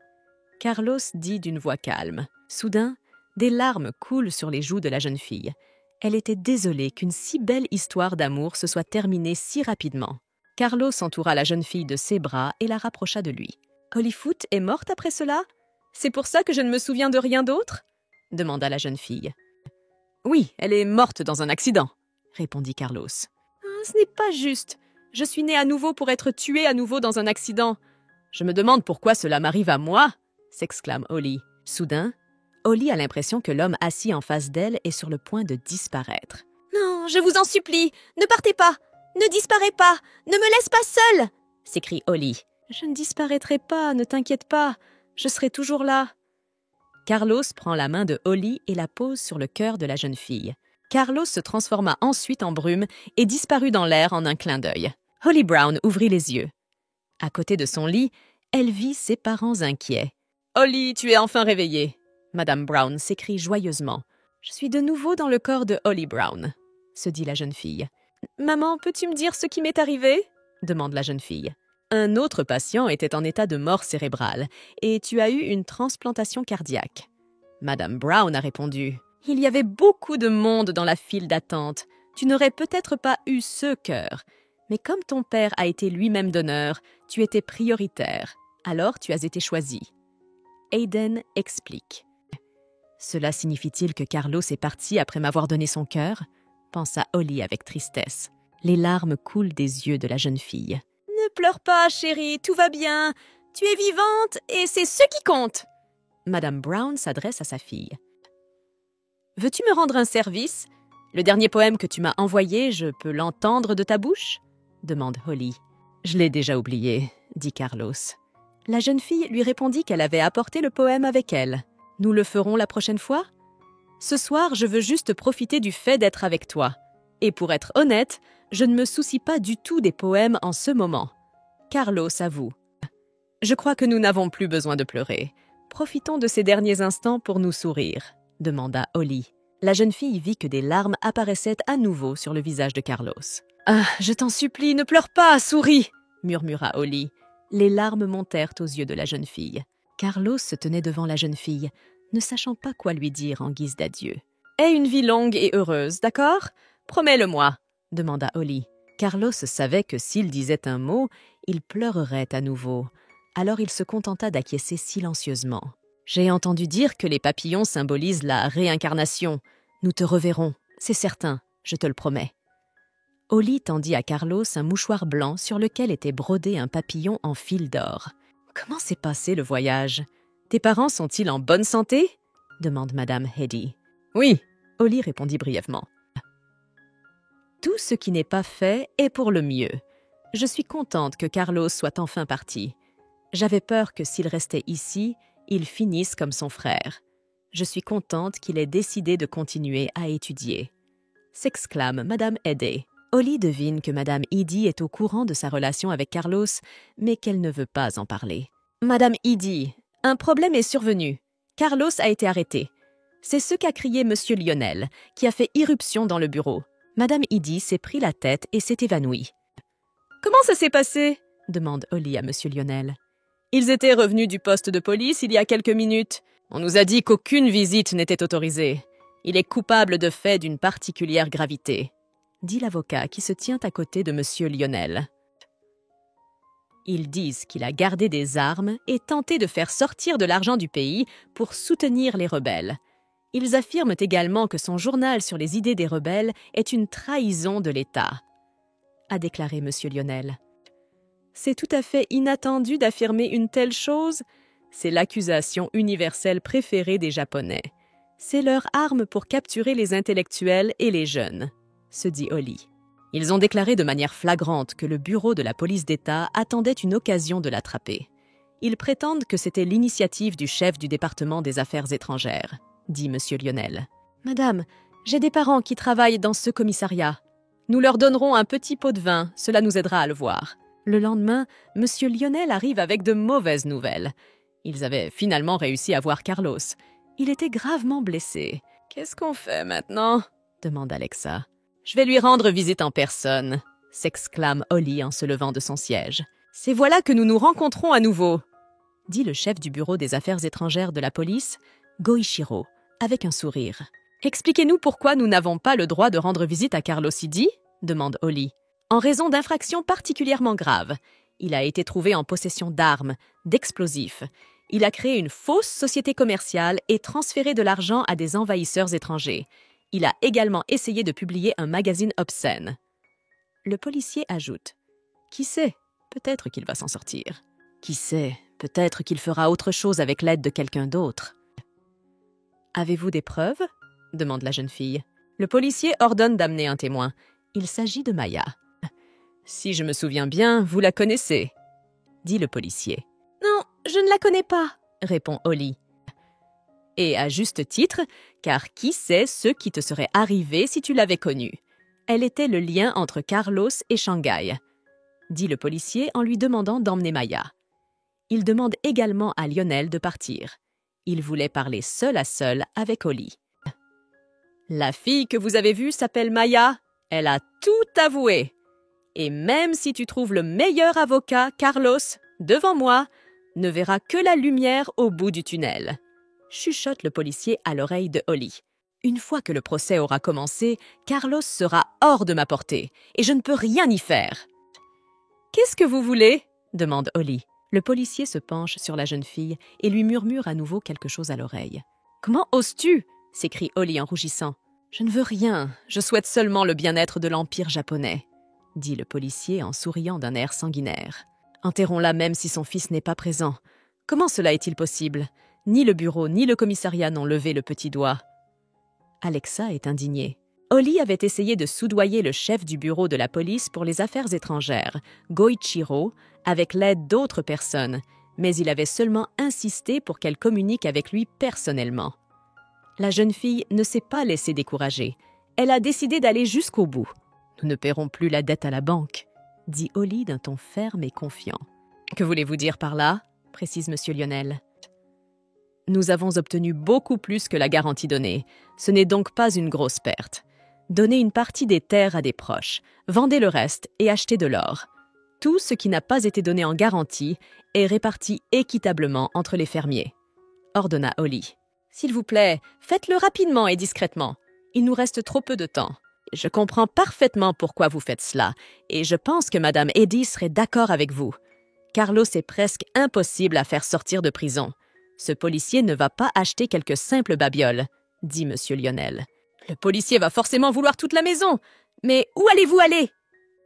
Carlos dit d'une voix calme. Soudain, des larmes coulent sur les joues de la jeune fille. Elle était désolée qu'une si belle histoire d'amour se soit terminée si rapidement. Carlos entoura la jeune fille de ses bras et la rapprocha de lui. « Holly Foot est morte après cela? C'est pour ça que je ne me souviens de rien d'autre ?» demanda la jeune fille. « Oui, elle est morte dans un accident, » répondit Carlos. « Ce n'est pas juste. Je suis née à nouveau pour être tuée à nouveau dans un accident. Je me demande pourquoi cela m'arrive à moi ?» s'exclame Holly. Soudain, Holly a l'impression que l'homme assis en face d'elle est sur le point de disparaître. « Non, je vous en supplie, ne partez pas! Ne disparais pas! Ne me laisse pas seule !» s'écrie Holly. « Je ne disparaîtrai pas, ne t'inquiète pas, je serai toujours là. » Carlos prend la main de Holly et la pose sur le cœur de la jeune fille. Carlos se transforma ensuite en brume et disparut dans l'air en un clin d'œil. Holly Brown ouvrit les yeux. À côté de son lit, elle vit ses parents inquiets. « Holly, tu es enfin réveillée !» Madame Brown s'écrie joyeusement. « Je suis de nouveau dans le corps de Holly Brown », se dit la jeune fille. « Maman, peux-tu me dire ce qui m'est arrivé ?» demande la jeune fille. Un autre patient était en état de mort cérébrale et tu as eu une transplantation cardiaque. Madame Brown a répondu. « Il y avait beaucoup de monde dans la file d'attente. Tu n'aurais peut-être pas eu ce cœur. Mais comme ton père a été lui-même donneur, tu étais prioritaire. Alors tu as été choisi. » Aiden explique. « Cela signifie-t-il que Carlos est parti après m'avoir donné son cœur ?» pensa Holly avec tristesse. Les larmes coulent des yeux de la jeune fille. « Ne pleure pas, chérie, tout va bien. Tu es vivante et c'est ce qui compte. » Madame Brown s'adresse à sa fille. « Veux-tu me rendre un service? Le dernier poème que tu m'as envoyé, je peux l'entendre de ta bouche ?» demande Holly. « Je l'ai déjà oublié, » dit Carlos. La jeune fille lui répondit qu'elle avait apporté le poème avec elle. « Nous le ferons la prochaine fois? Ce soir, je veux juste profiter du fait d'être avec toi. Et pour être honnête, je ne me soucie pas du tout des poèmes en ce moment. » Carlos avoue. « Je crois que nous n'avons plus besoin de pleurer. Profitons de ces derniers instants pour nous sourire, » demanda Holly. La jeune fille vit que des larmes apparaissaient à nouveau sur le visage de Carlos. « Ah, je t'en supplie, ne pleure pas, souris !» murmura Holly. Les larmes montèrent aux yeux de la jeune fille. Carlos se tenait devant la jeune fille, ne sachant pas quoi lui dire en guise d'adieu. « Aie une vie longue et heureuse, d'accord? Promets-le-moi » demanda Holly. Carlos savait que s'il disait un mot, il pleurerait à nouveau. Alors il se contenta d'acquiescer silencieusement. « J'ai entendu dire que les papillons symbolisent la réincarnation. Nous te reverrons, c'est certain, je te le promets. » Holly tendit à Carlos un mouchoir blanc sur lequel était brodé un papillon en fil d'or. « Comment s'est passé le voyage? Tes parents sont-ils en bonne santé ?» demande Madame Eddy. « Oui, » Holly répondit brièvement. « Tout ce qui n'est pas fait est pour le mieux. Je suis contente que Carlos soit enfin parti. J'avais peur que s'il restait ici, il finisse comme son frère. Je suis contente qu'il ait décidé de continuer à étudier. » s'exclame Madame Eddy. Holly devine que Madame Eddy est au courant de sa relation avec Carlos, mais qu'elle ne veut pas en parler. « Madame Eddy, un problème est survenu. Carlos a été arrêté. C'est ce qu'a crié Monsieur Lionel, qui a fait irruption dans le bureau. Madame Eddy s'est pris la tête et s'est évanouie. « Comment ça s'est passé ?» demande Holly à Monsieur Lionel. « Ils étaient revenus du poste de police il y a quelques minutes. On nous a dit qu'aucune visite n'était autorisée. Il est coupable de faits d'une particulière gravité. » dit l'avocat qui se tient à côté de Monsieur Lionel. Ils disent qu'il a gardé des armes et tenté de faire sortir de l'argent du pays pour soutenir les rebelles. Ils affirment également que son journal sur les idées des rebelles est une trahison de l'État, a déclaré Monsieur Lionel. C'est tout à fait inattendu d'affirmer une telle chose. C'est l'accusation universelle préférée des Japonais. C'est leur arme pour capturer les intellectuels et les jeunes, se dit Holly. Ils ont déclaré de manière flagrante que le bureau de la police d'État attendait une occasion de l'attraper. Ils prétendent que c'était l'initiative du chef du département des affaires étrangères, dit Monsieur Lionel. « Madame, j'ai des parents qui travaillent dans ce commissariat. Nous leur donnerons un petit pot de vin, cela nous aidera à le voir. » Le lendemain, Monsieur Lionel arrive avec de mauvaises nouvelles. Ils avaient finalement réussi à voir Carlos. Il était gravement blessé. « Qu'est-ce qu'on fait maintenant ?» demande Alexa. « Je vais lui rendre visite en personne, » s'exclame Holly en se levant de son siège. « C'est voilà que nous nous rencontrons à nouveau, » dit le chef du bureau des affaires étrangères de la police, Goichiro, avec un sourire. « Expliquez-nous pourquoi nous n'avons pas le droit de rendre visite à Carlos Eddy ?» demande Holly. « En raison d'infractions particulièrement graves. Il a été trouvé en possession d'armes, d'explosifs. Il a créé une fausse société commerciale et transféré de l'argent à des envahisseurs étrangers. Il a également essayé de publier un magazine obscène. » Le policier ajoute « Qui sait, peut-être qu'il va s'en sortir. Qui sait, peut-être qu'il fera autre chose avec l'aide de quelqu'un d'autre. » « Avez-vous des preuves ?» demande la jeune fille. Le policier ordonne d'amener un témoin. Il s'agit de Maya. « Si je me souviens bien, vous la connaissez, » dit le policier. « Non, je ne la connais pas, » répond Holly. « Et à juste titre, car qui sait ce qui te serait arrivé si tu l'avais connue. Elle était le lien entre Carlos et Shanghai, » dit le policier en lui demandant d'emmener Maya. Il demande également à Lionel de partir. Il voulait parler seul à seul avec Holly. « La fille que vous avez vue s'appelle Maya. Elle a tout avoué. Et même si tu trouves le meilleur avocat, Carlos, devant moi, ne verra que la lumière au bout du tunnel. » chuchote le policier à l'oreille de Holly. « Une fois que le procès aura commencé, Carlos sera hors de ma portée, et je ne peux rien y faire. »« Qu'est-ce que vous voulez ?» demande Holly. Le policier se penche sur la jeune fille et lui murmure à nouveau quelque chose à l'oreille. « Comment oses-tu » s'écrie Holly en rougissant. « Je ne veux rien, je souhaite seulement le bien-être de l'Empire japonais, » dit le policier en souriant d'un air sanguinaire. « Enterrons-la même si son fils n'est pas présent. Comment cela est-il possible ? Ni le bureau ni le commissariat n'ont levé le petit doigt. » Alexa est indignée. Holly avait essayé de soudoyer le chef du bureau de la police pour les affaires étrangères, Goichiro, avec l'aide d'autres personnes, mais il avait seulement insisté pour qu'elle communique avec lui personnellement. La jeune fille ne s'est pas laissée décourager. Elle a décidé d'aller jusqu'au bout. « Nous ne paierons plus la dette à la banque, » dit Holly d'un ton ferme et confiant. « Que voulez-vous dire par là ?» précise M. Lionel. « Nous avons obtenu beaucoup plus que la garantie donnée. Ce n'est donc pas une grosse perte. Donnez une partie des terres à des proches, vendez le reste et achetez de l'or. Tout ce qui n'a pas été donné en garantie est réparti équitablement entre les fermiers, ordonna Holly. S'il vous plaît, faites-le rapidement et discrètement. Il nous reste trop peu de temps. Je comprends parfaitement pourquoi vous faites cela, et je pense que Madame Eddy serait d'accord avec vous. Carlos est presque impossible à faire sortir de prison. Ce policier ne va pas acheter quelques simples babioles, dit M. Lionel. Le policier va forcément vouloir toute la maison. Mais où allez-vous aller?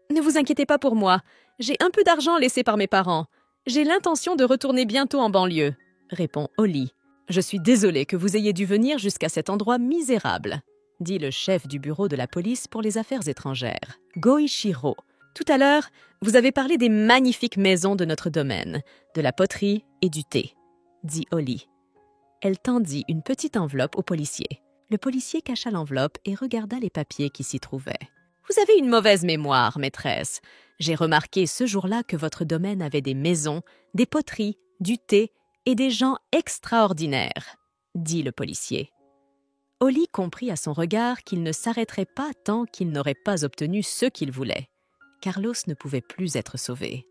Ne vous inquiétez pas pour moi. J'ai un peu d'argent laissé par mes parents. J'ai l'intention de retourner bientôt en banlieue, répond Holly. Je suis désolée que vous ayez dû venir jusqu'à cet endroit misérable, dit le chef du bureau de la police pour les affaires étrangères, Goichiro. Tout à l'heure, vous avez parlé des magnifiques maisons de notre domaine, de la poterie et du thé, dit Holly. Elle tendit une petite enveloppe au policier. Le policier cacha l'enveloppe et regarda les papiers qui s'y trouvaient. Vous avez une mauvaise mémoire, maîtresse. J'ai remarqué ce jour-là que votre domaine avait des maisons, des poteries, du thé et des gens extraordinaires, dit le policier. Holly comprit à son regard qu'il ne s'arrêterait pas tant qu'il n'aurait pas obtenu ce qu'il voulait. Carlos ne pouvait plus être sauvé.